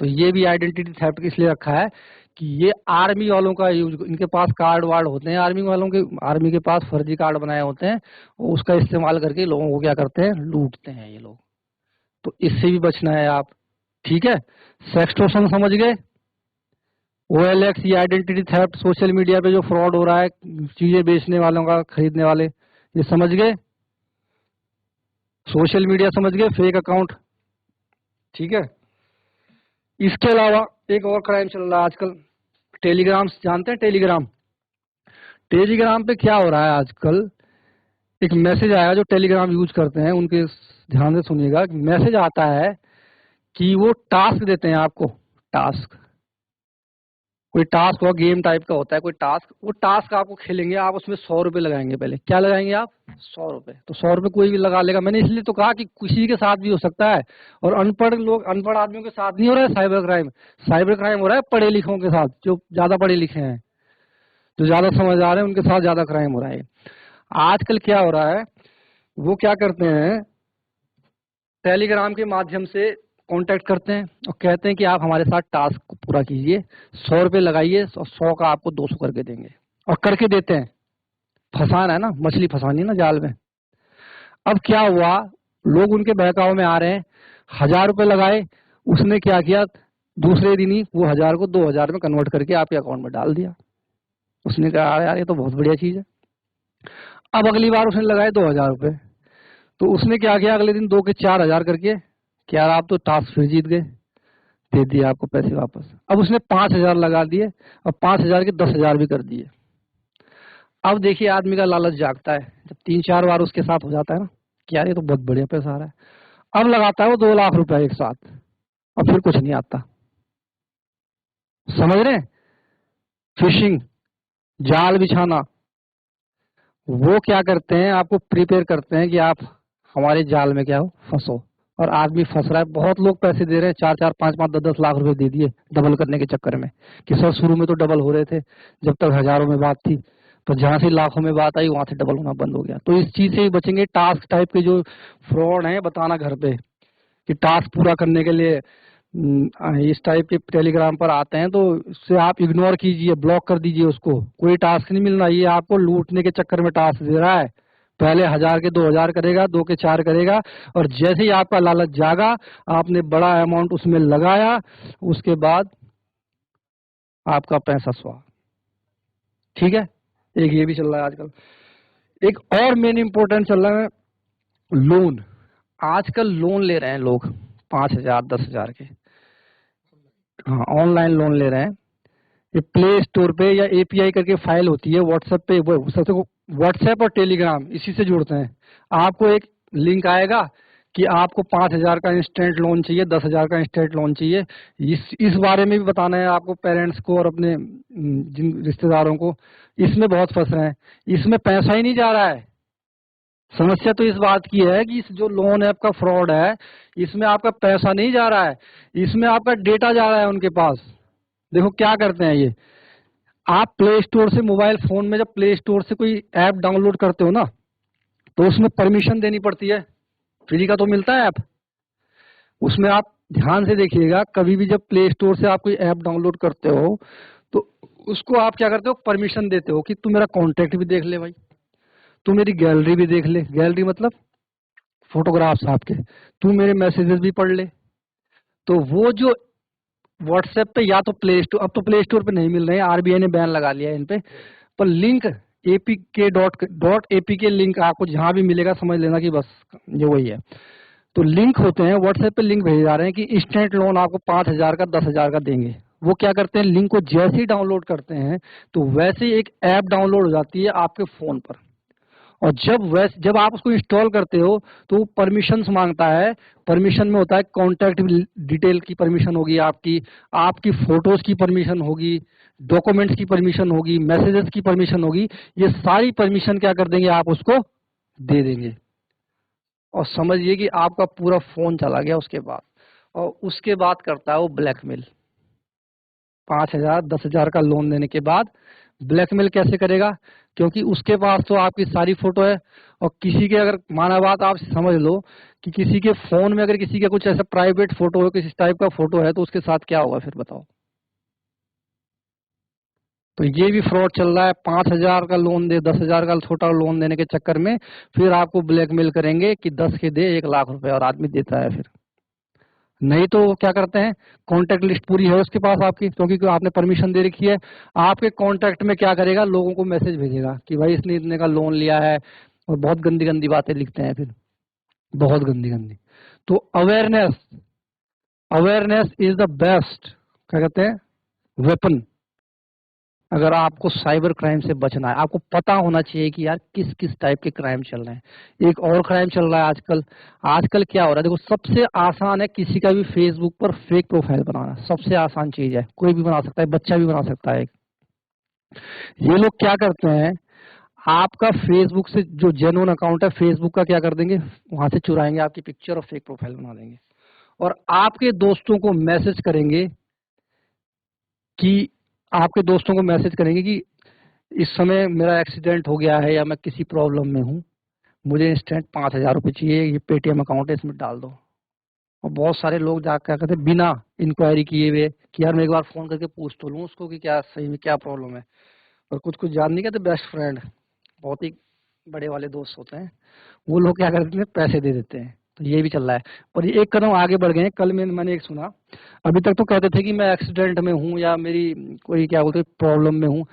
तो ये भी आइडेंटिटी थेफ्ट इसलिए रखा है कि ये आर्मी वालों का यूज, इनके पास कार्ड वार्ड होते हैं आर्मी वालों के, आर्मी के पास फर्जी कार्ड बनाए होते हैं, उसका इस्तेमाल करके लोगों को क्या करते हैं, लूटते हैं ये लोग। तो इससे भी बचना है आप, ठीक है। सेक्सटोर्शन समझ गए, OLX, ये आइडेंटिटी थेफ्ट, सोशल मीडिया पे जो फ्रॉड हो रहा है चीजें बेचने वालों का, खरीदने वाले, ये समझ गए। सोशल मीडिया समझ गए, फेक अकाउंट, ठीक है। इसके अलावा एक और क्राइम चल रहा है आजकल, टेलीग्राम, जानते हैं टेलीग्राम? टेलीग्राम पे क्या हो रहा है आजकल, एक मैसेज आया, जो टेलीग्राम यूज करते हैं उनके ध्यान से सुनिएगा, मैसेज आता है कि वो टास्क देते हैं आपको, टास्क, कोई टास्क हो, गेम टाइप का होता है कोई टास्क, वो टास्क आपको खेलेंगे, आप उसमें 100 रुपए लगाएंगे। पहले क्या लगाएंगे आप, 100 रुपए। तो 100 रुपए कोई भी लगा लेगा। मैंने इसलिए तो कहा कि किसी के साथ भी हो सकता है, और अनपढ़ लोग, अनपढ़ आदमियों के साथ नहीं हो रहा है साइबर क्राइम। साइबर क्राइम हो रहा है पढ़े लिखों के साथ, जो ज्यादा पढ़े लिखे हैं, जो ज्यादा समझदार हैं, उनके साथ ज्यादा क्राइम हो रहा है। आजकल क्या हो रहा है, वो क्या करते हैं, टेलीग्राम के माध्यम से कांटेक्ट करते हैं और कहते हैं कि आप हमारे साथ टास्क को पूरा कीजिए, 100 रुपए लगाइए और 100 का आपको 200 करके देंगे, और करके देते हैं। फंसाना है ना, मछली फंसानी है ना जाल में। अब क्या हुआ, लोग उनके बहकाव में आ रहे हैं, 1000 रुपए लगाए, उसने क्या किया, दूसरे दिन ही वो 1000 को 2000 में कन्वर्ट करके आपके अकाउंट में डाल दिया। उसने कहा अरे यार ये तो बहुत बढ़िया चीज है। अब अगली बार उसने लगाए 2000 रुपए, तो उसने क्या किया, अगले दिन 2 के 4000 करके, क्या आप तो टास्क फिर जीत गए, दे दिए आपको पैसे वापस। अब उसने 5000 लगा दिए और 5000 के 10000 भी कर दिए। अब देखिए आदमी का लालच जागता है, जब 3-4 बार उसके साथ हो जाता है ना कि यार ये तो बहुत बढ़िया पैसा आ रहा है, अब लगाता है वो 2 लाख रुपए एक साथ, और फिर कुछ नहीं आता। समझ रहे हैं, फिशिंग, जाल बिछाना। वो क्या करते हैं, आपको प्रिपेयर करते हैं कि आप हमारे जाल में क्या हो, फंसो, और आदमी फंस रहा है। बहुत लोग पैसे दे रहे हैं, 4-4, 5-5, 10-10 लाख रुपए दे दिए डबल करने के चक्कर में, कि सर शुरू में तो डबल हो रहे थे जब तक हजारों में बात थी, तो जहां से लाखों में बात आई वहां से डबल होना बंद हो गया। तो इस चीज से ही बचेंगे। टास्क टाइप के जो फ्रॉड है, बताना घर पे कि टास्क पूरा करने के लिए इस टाइप के टेलीग्राम पर आते हैं, तो उससे आप इग्नोर कीजिए, ब्लॉक कर दीजिए उसको। कोई टास्क नहीं मिलना, ये आपको लूटने के चक्कर में टास्क दे रहा है। पहले 1000 के 2000 करेगा, 2 के 4 करेगा, और जैसे ही आपका लालच जागा, आपने बड़ा अमाउंट उसमें लगाया, उसके बाद आपका पैसा स्वाहा। ठीक है, एक ये भी चल रहा है आजकल। एक और मेन इंपॉर्टेंट चल रहा है, लोन। आजकल लोन ले रहे हैं लोग 5000, 10,000 के, हाँ ऑनलाइन लोन ले रहे हैं। ये प्ले स्टोर पे या API करके फाइल होती है व्हाट्सएप पे, वो सबसे व्हाट्सएप और टेलीग्राम इसी से जुड़ते हैं। आपको एक लिंक आएगा कि आपको 5000 का इंस्टेंट लोन चाहिए, 10,000 का इंस्टेंट लोन चाहिए। इस बारे में भी बताना है आपको पेरेंट्स को और अपने जिन रिश्तेदारों को। इसमें बहुत फंस रहे हैं, इसमें पैसा ही नहीं जा रहा है। समस्या तो इस बात की है कि इस जो लोन ऐप का फ्रॉड है, इसमें आपका पैसा नहीं जा रहा है, इसमें आपका डेटा जा रहा है उनके पास। देखो क्या करते हैं ये, आप प्ले स्टोर से, मोबाइल फोन में जब प्ले स्टोर से कोई ऐप डाउनलोड करते हो ना, तो उसमें परमिशन देनी पड़ती है। फ्री का तो मिलता है ऐप, उसमें आप ध्यान से देखिएगा, कभी भी जब प्ले स्टोर से आप कोई ऐप डाउनलोड करते हो तो उसको आप क्या करते हो, परमिशन देते हो कि तू मेरा कॉन्टेक्ट भी देख ले भाई, तू मेरी गैलरी भी देख ले, गैलरी मतलब फोटोग्राफ्स आपके, तू मेरे मैसेजेस भी पढ़ ले। तो वो जो व्हाट्सएप पे या तो प्ले स्टोर, अब तो प्ले स्टोर पे नहीं मिल रहे हैं, RBI ने बैन लगा लिया है इन पे, पर लिंक apk लिंक आपको जहां भी मिलेगा समझ लेना कि बस ये वही है। तो लिंक होते हैं व्हाट्सएप पे, लिंक भेज जा रहे हैं कि इंस्टेंट लोन आपको 5000 का 10,000 का देंगे। वो क्या करते हैं, लिंक को जैसे ही डाउनलोड करते हैं तो वैसे ही एक ऐप डाउनलोड हो जाती है आपके फोन पर। और जब आप उसको इंस्टॉल करते हो तो परमिशंस मांगता है। परमिशन में होता है कॉन्टैक्ट डिटेल की परमिशन होगी, आपकी फोटोज की परमिशन होगी, डॉक्यूमेंट्स की परमिशन होगी, मैसेजेस की परमिशन होगी। ये सारी परमिशन क्या कर देंगे, आप उसको दे देंगे और समझिए कि आपका पूरा फोन चला गया उसके बाद। और उसके बाद करता है वो ब्लैकमेल। 5,000 10,000 का लोन देने के बाद ब्लैकमेल कैसे करेगा, क्योंकि उसके पास तो आपकी सारी फोटो है। और किसी के, अगर माना बात आप समझ लो कि किसी के फोन में अगर किसी का कुछ ऐसा प्राइवेट फोटो है, किसी टाइप का फोटो है, तो उसके साथ क्या होगा फिर बताओ। तो ये भी फ्रॉड चल रहा है। 5,000 का लोन दे, 10,000 का छोटा लोन देने के चक्कर में फिर आपको ब्लैकमेल करेंगे कि 10 के दे 1 लाख रुपए, और आदमी देता है। फिर नहीं तो क्या करते हैं, कॉन्टैक्ट लिस्ट पूरी है उसके पास आपकी, क्योंकि आपने परमिशन दे रखी है। आपके कॉन्टैक्ट में क्या करेगा, लोगों को मैसेज भेजेगा कि भाई इसने इतने का लोन लिया है, और बहुत गंदी गंदी बातें लिखते हैं फिर, बहुत गंदी गंदी। तो awareness, awareness is the best, क्या कहते हैं, वेपन। अगर आपको साइबर क्राइम से बचना है, आपको पता होना चाहिए कि यार किस किस टाइप के क्राइम चल रहे हैं। एक और क्राइम चल रहा है आजकल। आजकल क्या हो रहा है, देखो सबसे आसान है किसी का भी फेसबुक पर फेक प्रोफाइल बनाना। सबसे आसान चीज है, कोई भी बना सकता है, बच्चा भी बना सकता है। ये लोग क्या करते हैं, आपका फेसबुक से जो जेन्युइन अकाउंट है फेसबुक का, क्या कर देंगे, वहां से चुराएंगे आपकी पिक्चर और फेक प्रोफाइल बना देंगे, और आपके दोस्तों को मैसेज करेंगे कि इस समय मेरा एक्सीडेंट हो गया है या मैं किसी प्रॉब्लम में हूँ, मुझे इंस्टेंट 5,000 रुपये चाहिए, ये पेटीएम अकाउंट है, इसमें डाल दो। और बहुत सारे लोग जा क्या कहते हैं, बिना इंक्वायरी किए हुए कि यार मैं एक बार फोन करके पूछ तो लूँ उसको कि क्या सही में क्या प्रॉब्लम है। और कुछ कुछ जान नहीं कहते, बेस्ट फ्रेंड, बहुत ही बड़े वाले दोस्त होते हैं, वो लोग क्या करते हैं, पैसे दे देते हैं। तो ये भी चल रहा है। और ये एक कदम आगे बढ़ गए हैं। कल मैंने एक सुना, अभी तक तो कहते थे कि मैं एक्सीडेंट में हूँ या मेरी कोई क्या बोलते प्रॉब्लम में हूँ,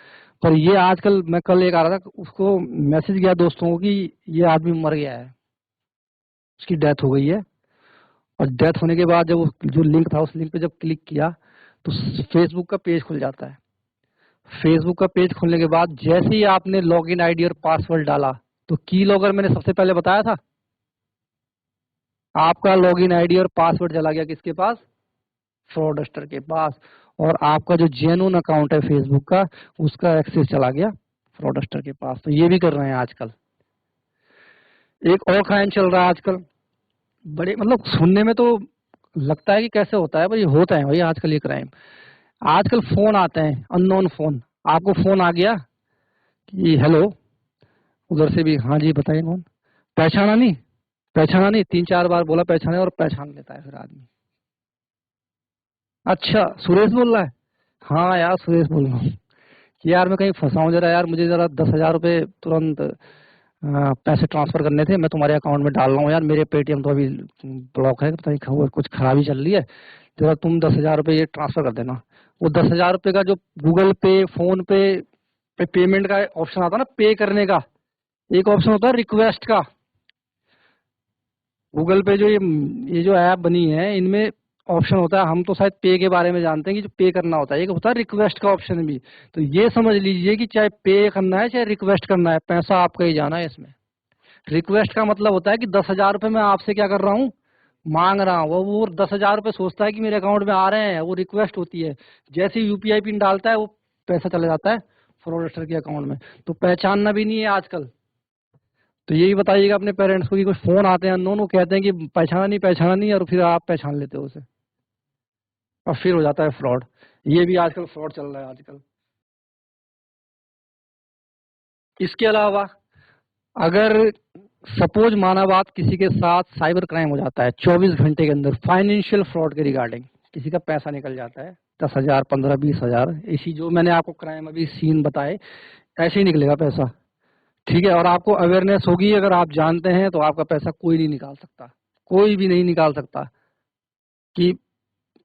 पर ये आजकल, मैं कल एक आ रहा था, उसको मैसेज गया दोस्तों को कि ये आदमी मर गया है, उसकी डेथ हो गई है। और डेथ होने के बाद जब जो लिंक था, उस लिंक पे जब क्लिक किया तो फेसबुक का पेज खुल जाता है। फेसबुक का पेज खुलने के बाद जैसे ही आपने लॉगिन आईडी और पासवर्ड डाला, तो की लॉगर मैंने सबसे पहले बताया था, आपका लॉगिन आईडी और पासवर्ड चला गया किसके पास, फ्रॉडस्टर के पास। और आपका जो जेन्युइन अकाउंट है फेसबुक का, उसका एक्सेस चला गया फ्रॉडस्टर के पास। तो ये भी कर रहे हैं आजकल। एक और क्राइम चल रहा है आजकल, बड़े मतलब सुनने में तो लगता है कि कैसे होता है, पर ये होता है भाई आजकल ये क्राइम। आजकल फोन आते हैं, अननोन फोन, आपको फोन आ गया कि हेलो, उधर से भी हाँ जी बताइए कौन, पहचाना नहीं 3-4 बार बोला पहचाने, और पहचान लेता है फिर आदमी। अच्छा सुरेश बोल रहा है, हाँ यार सुरेश बोल रहा हूँ कि यार मैं कहीं फंसा हूँ, जरा यार मुझे जरा 10,000 रुपये तुरंत पैसे ट्रांसफर करने थे, मैं तुम्हारे अकाउंट में डाल रहा हूँ यार, मेरे पेटीएम तो अभी ब्लॉक है, पता नहीं कुछ खराबी चल रही है, जरा तुम 10,000 रुपये ये ट्रांसफर कर देना। वो 10,000 रुपये का जो गूगल पे, फोन पे पेमेंट का ऑप्शन आता है ना, पे करने का एक ऑप्शन होता है रिक्वेस्ट का। गूगल पे जो ये जो ऐप बनी है, इनमें ऑप्शन होता है, हम तो शायद पे के बारे में जानते हैं कि जो पे करना होता है, एक होता है रिक्वेस्ट का ऑप्शन भी। तो ये समझ लीजिए कि चाहे पे करना है चाहे रिक्वेस्ट करना है, पैसा आपका ही जाना है इसमें। रिक्वेस्ट का मतलब होता है कि 10,000 रुपये मैं आपसे क्या कर रहा हूँ, मांग रहा हूँ। वो 10,000 रुपये सोचता है कि मेरे अकाउंट में आ रहे हैं, वो रिक्वेस्ट होती है। जैसे ही यूपीआई पिन डालता है, वो पैसा चला जाता है फ्रॉडस्टर के अकाउंट में। तो पहचानना भी नहीं है आजकल। तो यही बताइएगा अपने पेरेंट्स को कि कुछ फोन आते हैं अननोन, वो कहते हैं कि पहचाना नहीं, और फिर आप पहचान लेते हो उसे, और फिर हो जाता है फ्रॉड। ये भी आजकल फ्रॉड चल रहा है आजकल। इसके अलावा अगर सपोज माना बात किसी के साथ साइबर क्राइम हो जाता है 24 घंटे के अंदर, फाइनेंशियल फ्रॉड के रिगार्डिंग, किसी का पैसा निकल जाता है 10,000 15 20,000, इसी जो मैंने आपको क्राइम अभी सीन बताए, ऐसे ही निकलेगा पैसा। ठीक है, और आपको अवेयरनेस होगी, अगर आप जानते हैं तो आपका पैसा कोई नहीं निकाल सकता, कोई भी नहीं निकाल सकता। कि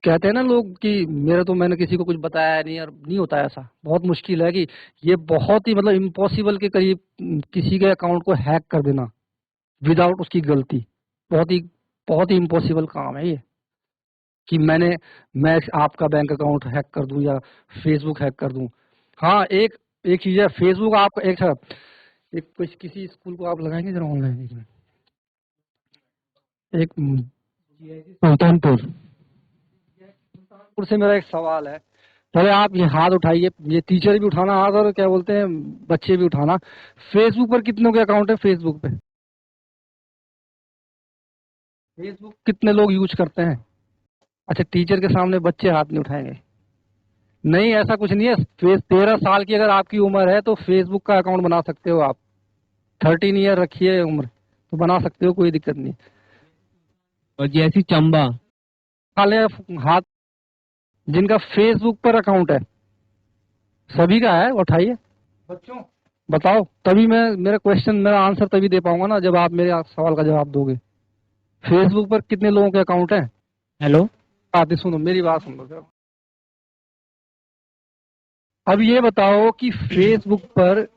कहते हैं ना लोग कि मैंने किसी को कुछ बताया नहीं, और नहीं होता है ऐसा। बहुत मुश्किल है कि ये बहुत ही मतलब इम्पॉसिबल के करीब किसी के अकाउंट को हैक कर देना विदाउट उसकी गलती। बहुत ही बहुत ही इम्पॉसिबल काम है ये, कि मैं आपका बैंक अकाउंट हैक कर दूं या फेसबुक हैक कर दूं। हाँ, एक एक चीज है, फेसबुक आप एक एक कुछ किसी स्कूल को आप लगाएंगे जरा ऑनलाइन एक मिनट। एक सुल्तानपुर से मेरा एक सवाल है। पहले आप ये हाथ उठाइए, ये टीचर भी उठाना हाथ और क्या बोलते हैं बच्चे भी उठाना। फेसबुक पर कितनों के अकाउंट है? फेसबुक पे फेसबुक कितने लोग यूज करते हैं? अच्छा, टीचर के सामने बच्चे हाथ नहीं उठाएंगे। नहीं, ऐसा कुछ नहीं है। 13 साल की अगर आपकी उम्र है तो फेसबुक का अकाउंट बना सकते हो आप। 13 ईयर रखिए उम्र तो बना सकते हो, कोई दिक्कत नहीं। और जैसी चंबा, खाले हाथ जिनका फेसबुक पर अकाउंट है, सभी का है, उठाइए बच्चों। बताओ, तभी मैं मेरा आंसर तभी दे पाऊंगा ना जब आप मेरे सवाल का जवाब दोगे। फेसबुक पर कितने लोगों के अकाउंट है? हेलो, आते सुनो, मेरी बात सुनो जरा। अब ये बताओ कि फेसबुक पर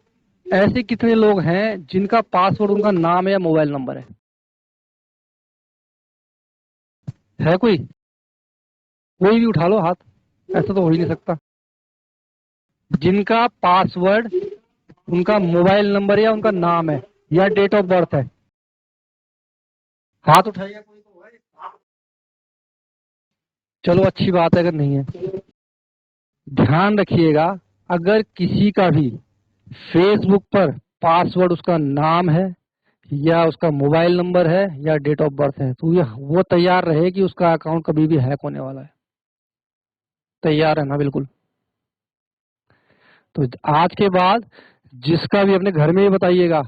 ऐसे कितने लोग हैं जिनका पासवर्ड उनका नाम है या मोबाइल नंबर है कोई? कोई भी उठा लो हाथ, ऐसा तो हो ही नहीं सकता। जिनका पासवर्ड उनका मोबाइल नंबर या उनका नाम है या डेट ऑफ बर्थ है, हाथ उठाइए कोई तो भाई। चलो अच्छी बात है अगर नहीं है। ध्यान रखिएगा, अगर किसी का भी फेसबुक पर पासवर्ड उसका नाम है या उसका मोबाइल नंबर है या डेट ऑफ बर्थ है तो ये वो तैयार रहे कि उसका अकाउंट कभी भी हैक होने वाला है। तैयार है ना? बिल्कुल। तो आज के बाद जिसका भी अपने घर में ही बताइएगा,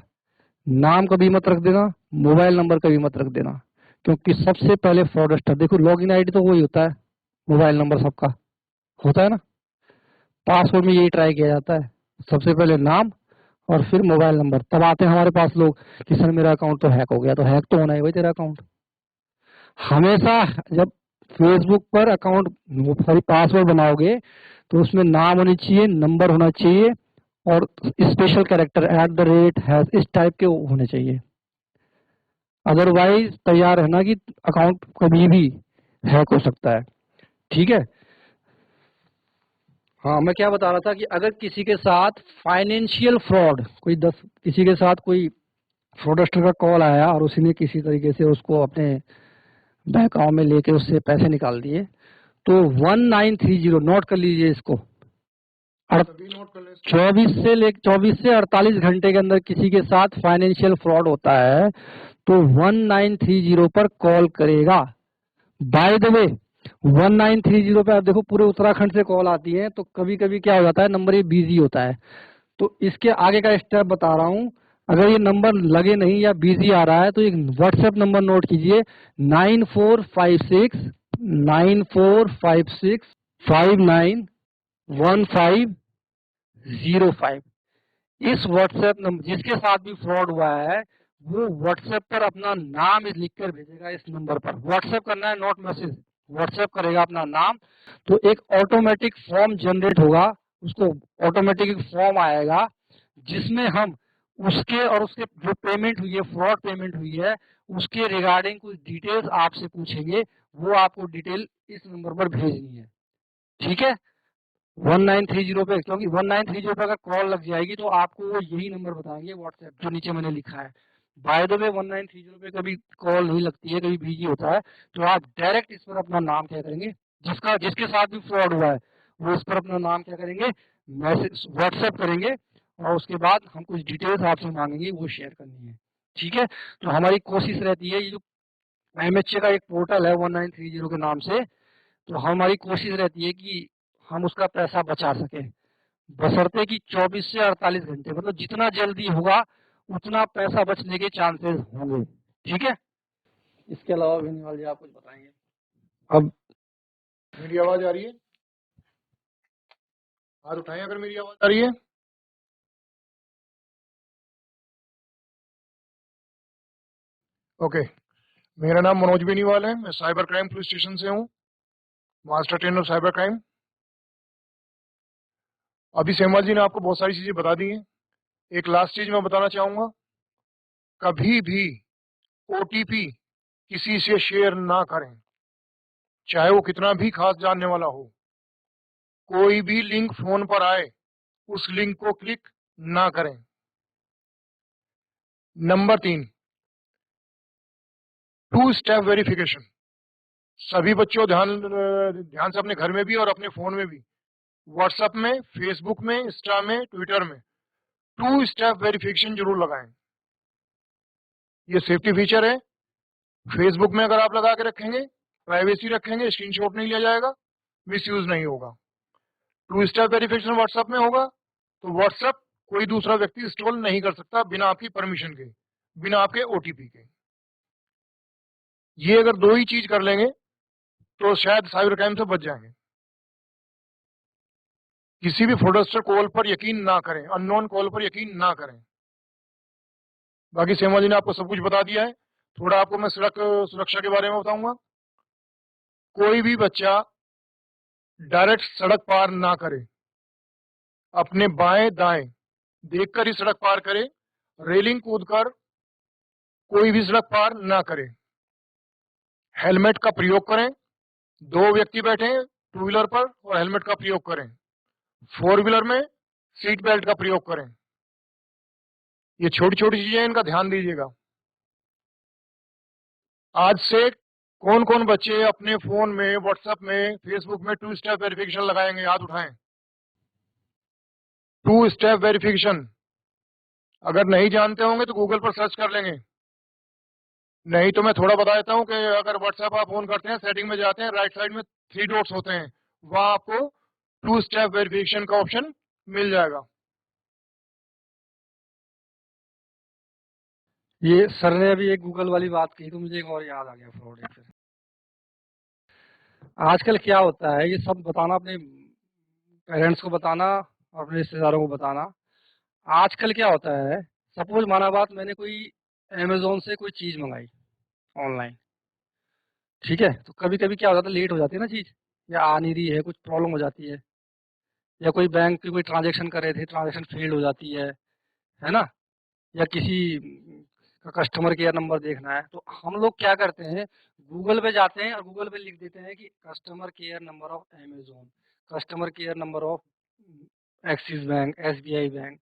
नाम कभी मत रख देना, मोबाइल नंबर कभी मत रख देना, क्योंकि सबसे पहले फ्रॉडस्टर, देखो लॉगिन आईडी तो वही होता है, मोबाइल नंबर सबका होता है ना, पासवर्ड में यही ट्राई किया जाता है, सबसे पहले नाम और फिर मोबाइल नंबर। तब आते हैं हमारे पास लोग कि सर मेरा अकाउंट तो हैक हो गया। तो हैक तो होना ही भाई तेरा अकाउंट। हमेशा जब फेसबुक पर अकाउंट सॉरी पासवर्ड बनाओगे तो उसमें नाम होनी चाहिए, नंबर होना चाहिए और स्पेशल कैरेक्टर @ हैश इस टाइप के होने चाहिए। अदरवाइज तैयार रहना कि अकाउंट कभी भी हैक हो सकता है। ठीक है। हाँ, मैं क्या बता रहा था कि अगर किसी के साथ फाइनेंशियल फ्रॉड, किसी के साथ कोई फ्रॉडस्टर का कॉल आया और उसी ने किसी तरीके से उसको अपने बैंक अकाउंट में लेके उससे पैसे निकाल दिए, तो 1930 नोट कर लीजिए इसको। 24 से 48 घंटे के अंदर किसी के साथ फाइनेंशियल फ्रॉड होता है तो 1930 पर कॉल करेगा। बाय द वे 1930 पे आप देखो पूरे उत्तराखंड से कॉल आती है, तो कभी कभी क्या हो जाता है नंबर ये बिजी होता है। तो इसके आगे का स्टेप बता रहा हूँ। अगर ये नंबर लगे नहीं या बिजी आ रहा है तो एक व्हाट्सएप नंबर नोट कीजिए 9456 591505। इस व्हाट्सएप नंबर जिसके साथ भी फ्रॉड हुआ है वो व्हाट्सएप पर अपना नाम लिखकर भेजेगा। इस नंबर पर व्हाट्सएप करना है, नोट मैसेज। व्हाट्सएप करेगा अपना नाम, तो एक ऑटोमेटिक फॉर्म जनरेट होगा, उसको ऑटोमेटिक फॉर्म आएगा जिसमें हम उसके और उसके जो पेमेंट हुई है, फ्रॉड पेमेंट हुई है, उसके रिगार्डिंग कुछ डिटेल्स आपसे पूछेंगे। वो आपको डिटेल इस नंबर पर भेजनी है। ठीक है। 1930 पे, क्योंकि 1930 पे अगर कॉल लग जाएगी तो आपको वो यही नंबर बताएंगे व्हाट्सएप जो नीचे मैंने लिखा है। बाय द वे 1930 पे कभी कॉल नहीं लगती है, कभी बिजी होता है, तो आप डायरेक्ट इस पर अपना नाम क्या करेंगे, जिसके साथ भी फ्रॉड हुआ है वो इस पर अपना नाम क्या करेंगे, मैसेज व्हाट्सएप करेंगे और उसके बाद हम कुछ डिटेल्स आपसे मांगेंगे, वो शेयर करनी है। ठीक है। तो हमारी कोशिश रहती है, ये जो MHA का एक पोर्टल है 1930 के नाम से, तो हमारी कोशिश रहती है कि हम उसका पैसा बचा सके, बशर्ते कि 24 से 48 घंटे, मतलब जितना जल्दी होगा उतना पैसा बचने के चांसेस होंगे। ठीक है। इसके अलावा बेनीवाल जी आप कुछ बताएंगे? अब मेरी आवाज आ रही है? हाथ उठाएं अगर मेरी आवाज आ रही है। ओके, मेरा नाम मनोज बेनीवाल है, मैं साइबर क्राइम पुलिस स्टेशन से हूँ, मास्टर ट्रेनर साइबर क्राइम। अभी सेमवाल जी ने आपको बहुत सारी चीजें बता दी हैं। एक लास्ट चीज मैं बताना चाहूंगा, कभी भी OTP किसी से शेयर ना करें, चाहे वो कितना भी खास जानने वाला हो। कोई भी लिंक फोन पर आए उस लिंक को क्लिक ना करें। Number 3, 2 step verification. सभी बच्चों ध्यान से अपने घर में भी और अपने फोन में भी, व्हाट्सएप में, फेसबुक में, इंस्टा में, ट्विटर में 2 स्टेप वेरिफिकेशन जरूर लगाएं। ये सेफ्टी फीचर है। फेसबुक में अगर आप लगा के रखेंगे, प्राइवेसी रखेंगे, स्क्रीनशॉट नहीं लिया जाएगा, मिसयूज नहीं होगा। 2 स्टेप वेरिफिकेशन व्हाट्सएप में होगा तो व्हाट्सएप कोई दूसरा व्यक्ति इंस्टॉल नहीं कर सकता बिना आपकी परमिशन के, बिना आपके ओटीपी के। ये अगर 2 ही चीज कर लेंगे तो शायद साइबर क्राइम से बच जाएंगे। किसी भी फ्रॉडस्टर कॉल पर यकीन ना करें, अननोन कॉल पर यकीन ना करें। बाकी सेमा जी ने आपको सब कुछ बता दिया है। थोड़ा आपको मैं सड़क सुरक्षा के बारे में बताऊंगा। कोई भी बच्चा डायरेक्ट सड़क पार ना करे, अपने बाएं दाएं देखकर ही सड़क पार करे। रेलिंग कूदकर कोई भी सड़क पार ना करे। हेलमेट का प्रयोग करें। 2 व्यक्ति बैठे 2 व्हीलर पर और हेलमेट का प्रयोग करें। 4 व्हीलर में सीट बेल्ट का प्रयोग करें। ये छोटी छोटी चीजें, इनका ध्यान दीजिएगा। आज से कौन कौन बच्चे अपने फोन में, व्हाट्सएप में, फेसबुक में 2 स्टेप वेरिफिकेशन लगाएंगे? हाथ उठाएं। 2 स्टेप वेरिफिकेशन अगर नहीं जानते होंगे तो गूगल पर सर्च कर लेंगे। नहीं तो मैं थोड़ा बता देता हूं कि अगर व्हाट्सएप आप ऑन करते हैं, सेटिंग में जाते हैं, राइट साइड में 3 डॉट्स होते हैं, वहां आपको 2 स्टेप वेरिफिकेशन का ऑप्शन मिल जाएगा। ये सर ने अभी एक गूगल वाली बात कही तो मुझे एक और याद आ गया फ्रॉड एक फिर। आजकल क्या होता है, ये सब बताना, अपने पेरेंट्स को बताना, अपने रिश्तेदारों को बताना। आजकल क्या होता है, सपोज माना बात, मैंने कोई अमेजोन से कोई चीज मंगाई ऑनलाइन, ठीक है, तो कभी कभी क्या हो जाता है, लेट हो जाती है ना चीज, या आ नहीं रही है, कुछ प्रॉब्लम हो जाती है, या कोई बैंक की कोई ट्रांजेक्शन कर रहे थे, ट्रांजेक्शन फेल हो जाती है ना, या किसी का कस्टमर केयर नंबर देखना है, तो हम लोग क्या करते हैं, गूगल पे जाते हैं और गूगल पे लिख देते हैं कि customer care number of Amazon, customer care number of axis bank, SBI bank.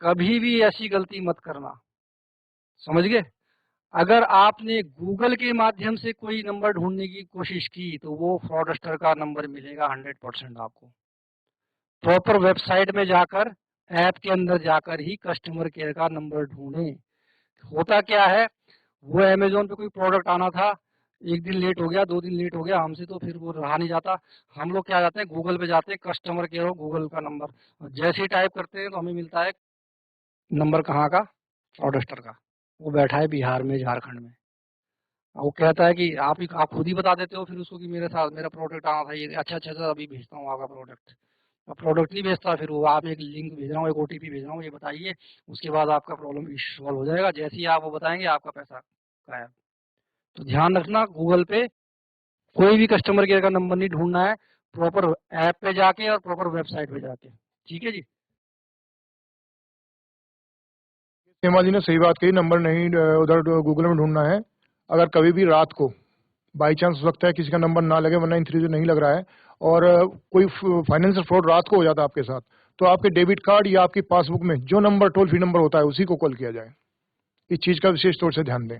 कभी भी ऐसी गलती मत करना, समझ गए। अगर आपने गूगल के माध्यम से कोई नंबर ढूंढने की कोशिश की तो वो फ्रॉडस्टर का नंबर मिलेगा 100% आपको। प्रॉपर वेबसाइट में जाकर, ऐप के अंदर जाकर ही कस्टमर केयर का नंबर ढूंढें। होता क्या है, वो अमेजोन पे कोई प्रोडक्ट आना था, 1 दिन लेट हो गया, 2 दिन लेट हो गया, हमसे तो फिर वो रहा नहीं जाता। हम लोग क्या जाते हैं, गूगल पे जाते हैं, कस्टमर केयर और गूगल का नंबर, और जैसे ही टाइप करते हैं तो हमें मिलता है नंबर कहाँ का, फ्रॉडस्टर का। वो बैठा है बिहार में, झारखंड में। वो कहता है कि आप खुद ही बता देते हो फिर उसको कि मेरे साथ मेरा प्रोडक्ट आना था ये, अच्छा अच्छा अच्छा अभी भेजता हूँ आपका प्रोडक्ट। अब प्रोडक्ट नहीं भेजता, फिर वो आप एक लिंक भेज रहा हूँ, एक ओटीपी भेज रहा हूँ, ये बताइए, उसके बाद आपका प्रॉब्लम सॉल्व हो जाएगा। जैसे ही आप वो बताएंगे आपका पैसा गायब। तो ध्यान रखना, गूगल पे कोई भी कस्टमर केयर का नंबर नहीं ढूंढना है, प्रॉपर ऐप पे जाके और प्रॉपर वेबसाइट पे जाके, ठीक है जी। सीमा जी ने सही बात कही, नंबर नहीं उधर गूगल में ढूंढना है। अगर कभी भी रात को बाई चांस हो सकता है किसी का नंबर ना लगे, 193 नहीं लग रहा है, और कोई फाइनेंशियल फ्रॉड रात को हो जाता है आपके साथ, तो आपके डेबिट कार्ड या आपकी पासबुक में जो नंबर टोल फ्री नंबर होता है उसी को कॉल किया जाए। इस चीज का विशेष तौर से ध्यान दें।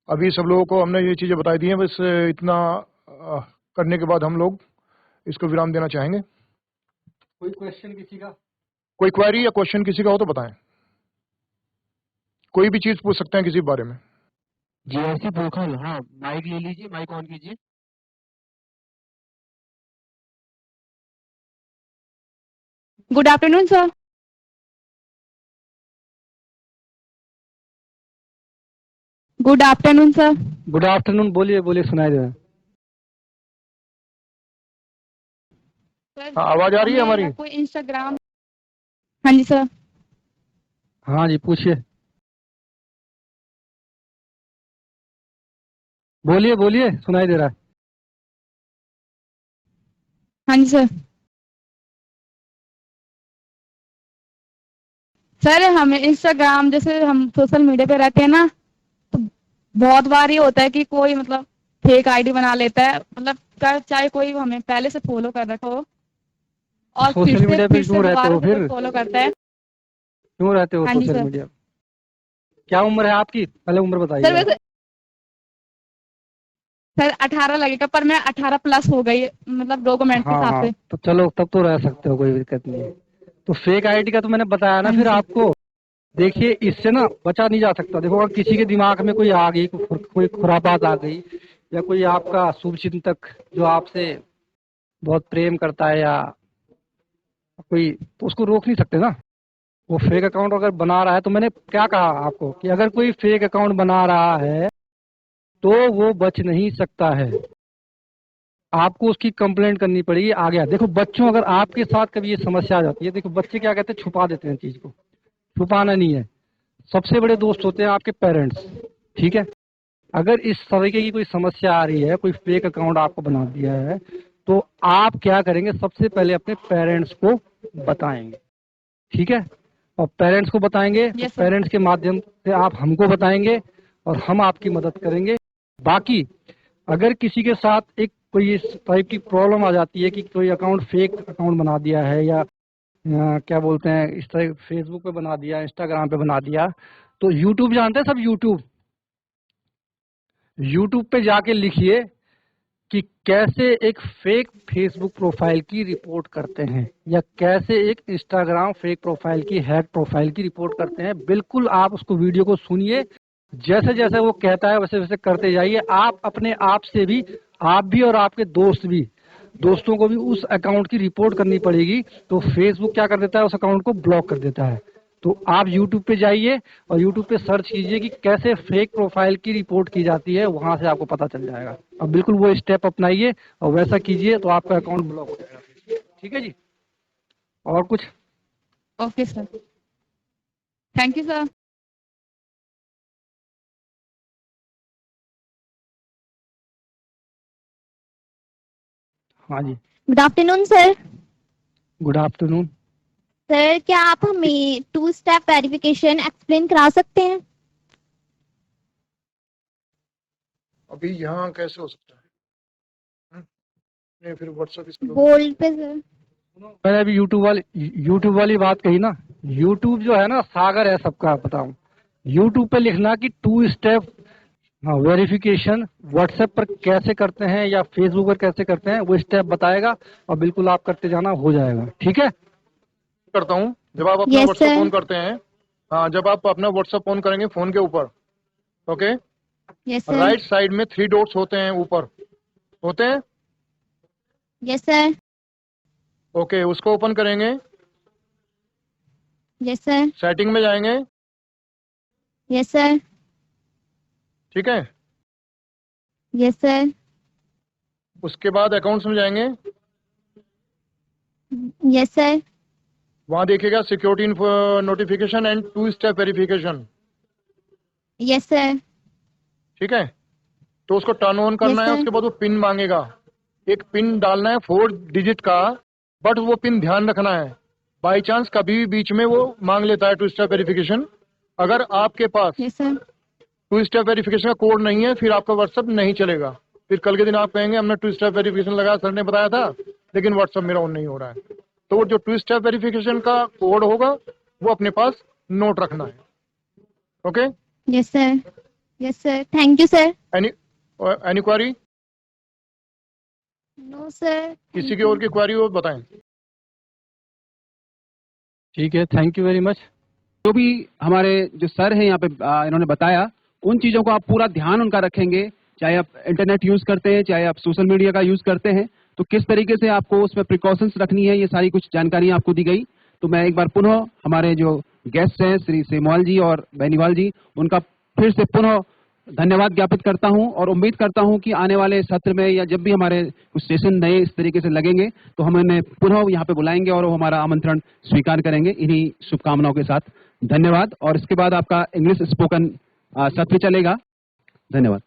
अभी सब लोगों को हमने ये चीजें बताई दी हैं, बस इतना करने के बाद हम लोग इसको विराम देना चाहेंगे। कोई क्वेश्चन किसी का? कोई क्वेरी या क्वेश्चन किसी का हो तो बताएं। कोई भी चीज पूछ सकते हैं किसी बारे में। जेएससी पोखल, हाँ, माइक ले लीजिए, माइक ऑन कीजिए। Good afternoon sir. Good afternoon sir. Good afternoon, बोलिए बोलिए, सुनाई दे रहा है। सर, आवाज आ रही है हमारी? कोई इंस्टाग्राम। हाँ जी सर। हाँ जी, पूछिए, बोलिए बोलिए, सुनाई दे रहा है। हाँ जी सर। सर हमें इंस्टाग्राम, जैसे हम सोशल मीडिया पे रहते हैं ना, तो बहुत बार ये होता है कि कोई मतलब फेक आईडी बना लेता है, मतलब चाहे कोई हमें पहले से फॉलो कर रखा हो और सोशल मीडिया पे फिर से क्यों रहते दोबारा हो से फिर? कोई फॉलो करता है। क्यों रहते हो हाँ जी सोशल सर। मीडिया? क्या उम्र है आपकी, पहले उम्र सर बताइए। वैसे सर 18 लगेगा, पर मैं 18 प्लस हो गई, मतलब डॉक्यूमेंट के हाँ हिसाब हाँ, से। तो चलो तब तो रह सकते हो, कोई दिक्कत नहीं है। तो फेक आईडी का तो मैंने बताया ना हाँ फिर जी। आपको। देखिए इससे ना बचा नहीं जा सकता। देखो अगर किसी के दिमाग में कोई आ गई, कोई खुरापात आ गई, या कोई आपका शुभ चिंतक जो आपसे बहुत प्रेम करता है या कोई, तो उसको रोक नहीं सकते ना। वो फेक अकाउंट अगर बना रहा है, तो मैंने क्या कहा आपको कि अगर कोई फेक अकाउंट बना रहा है तो वो बच नहीं सकता है, आपको उसकी कंप्लेंट करनी पड़ेगी। आ गया, देखो बच्चों, अगर आपके साथ कभी ये समस्या आ जाती है, देखो बच्चे क्या कहते हैं, छुपा देते हैं चीज को। छुपाना नहीं है, सबसे बड़े दोस्त होते हैं आपके पेरेंट्स, ठीक है। अगर इस तरीके की कोई समस्या आ रही है, कोई फेक अकाउंट आपको बना दिया है, तो आप क्या करेंगे, सबसे पहले अपने पेरेंट्स को बताएंगे, ठीक है। और पेरेंट्स को बताएंगे तो यस सर। पेरेंट्स के माध्यम से आप हमको बताएंगे और हम आपकी मदद करेंगे। बाकी अगर किसी के साथ एक कोई इस टाइप की प्रॉब्लम आ जाती है कि कोई अकाउंट फेक अकाउंट बना दिया है, या क्या बोलते हैं, इस तरह फेसबुक पे बना दिया, इंस्टाग्राम पे बना दिया, तो यूट्यूब जानते हैं सब, यूट्यूब पे जाके लिखिए कि कैसे एक फेक फेसबुक प्रोफाइल की रिपोर्ट करते हैं, या कैसे एक इंस्टाग्राम फेक प्रोफाइल की, हैक प्रोफाइल की रिपोर्ट करते हैं। बिल्कुल आप उसको वीडियो को सुनिए, जैसे जैसे वो कहता है वैसे वैसे करते जाइए। आप अपने आप से भी, आप भी और आपके दोस्त भी, दोस्तों को भी उस अकाउंट की रिपोर्ट करनी पड़ेगी। तो फेसबुक क्या कर देता है, उस अकाउंट को ब्लॉक कर देता है। तो आप यूट्यूब पे जाइए और यूट्यूब पे सर्च कीजिए कि कैसे फेक प्रोफाइल की रिपोर्ट की जाती है, वहां से आपको पता चल जाएगा। अब बिल्कुल वो स्टेप अपनाइए और वैसा कीजिए, तो आपका अकाउंट ब्लॉक हो जाएगा, ठीक है जी। और कुछ? Okay sir, thank you sir. हाँ जी, good afternoon sir. Good afternoon. Sir क्या आप हमें 2 स्टेप वेरिफिकेशन एक्सप्लेन करा सकते हैं? अभी यहाँ कैसे हो सकता है? नहीं, फिर व्हाट्सएप इस पे बोल्ड पे सर। मैंने अभी यूट्यूब वाली बात कही ना। यूट्यूब जो है ना, सागर है सबका, बताऊं। यूट्यूब पे लिखना कि 2 स्टेप वेरिफिकेशन व्हाट्सएप पर कैसे करते हैं या फेसबुक पर कैसे करते हैं, वो स्टेप बताएगा और बिल्कुल आप करते जाना, हो जाएगा, ठीक है। करता हूँ। जब आप अपना यस व्हाट्सएप सर। ऑन करते हैं, हाँ, जब आप अपना व्हाट्सएप ऑन करेंगे फोन के ऊपर, okay, yes sir. Right side में 3 डॉट्स होते हैं, ऊपर होते हैं, यस सर। ओके, उसको ओपन करेंगे, यस सर। सेटिंग में जाएंगे, यस सर। ठीक है। Yes sir. उसके बाद अकाउंट्स में जाएंगे, यस सर। वहां देखिएगा security notification and 2 step verification, yes sir. ठीक है। तो उसको टर्न ऑन करना Yes, है। sir. उसके बाद वो पिन मांगेगा, एक पिन डालना है 4 डिजिट का, बट वो पिन ध्यान रखना है, बाई चांस कभी भी बीच में वो मांग लेता है 2 स्टेप वेरिफिकेशन। अगर आपके पास यस सर। 2 स्टेप वेरिफिकेशन का कोड नहीं है, फिर आपका व्हाट्सएप नहीं चलेगा। फिर कल के दिन आप कहेंगे हमने 2 स्टेप वेरिफिकेशन लगाया, सर ने बताया था, लेकिन व्हाट्सएप मेरा ऑन नहीं हो रहा है। तो वो जो 2 स्टेप वेरिफिकेशन का कोड होगा वो अपने पास नोट रखना है, okay. Yes sir. Yes sir, thank you sir. Any query? No sir. किसी की और की क्वेरी हो बताएं। ठीक है, थैंक यू वेरी मच। जो भी हमारे जो सर हैं यहाँ पे इन्होंने बताया, उन चीज़ों को आप पूरा ध्यान उनका रखेंगे। चाहे आप इंटरनेट यूज़ करते हैं, चाहे आप सोशल मीडिया का यूज़ करते हैं, तो किस तरीके से आपको उसमें प्रिकॉशंस रखनी है, ये सारी कुछ जानकारी आपको दी गई। तो मैं एक बार पुनः हमारे जो गेस्ट हैं श्री सेमवाल जी और बेनीवाल जी, उनका फिर से पुनः धन्यवाद ज्ञापित करता हूं और उम्मीद करता हूं कि आने वाले सत्र में या जब भी हमारे कुछ सेशन नए इस तरीके से लगेंगे तो हम उन्हें पुनः यहाँ पे बुलाएंगे और वो हमारा आमंत्रण स्वीकार करेंगे। इन्हीं शुभकामनाओं के साथ धन्यवाद। और इसके बाद आपका इंग्लिश स्पोकन सत्र चलेगा। धन्यवाद।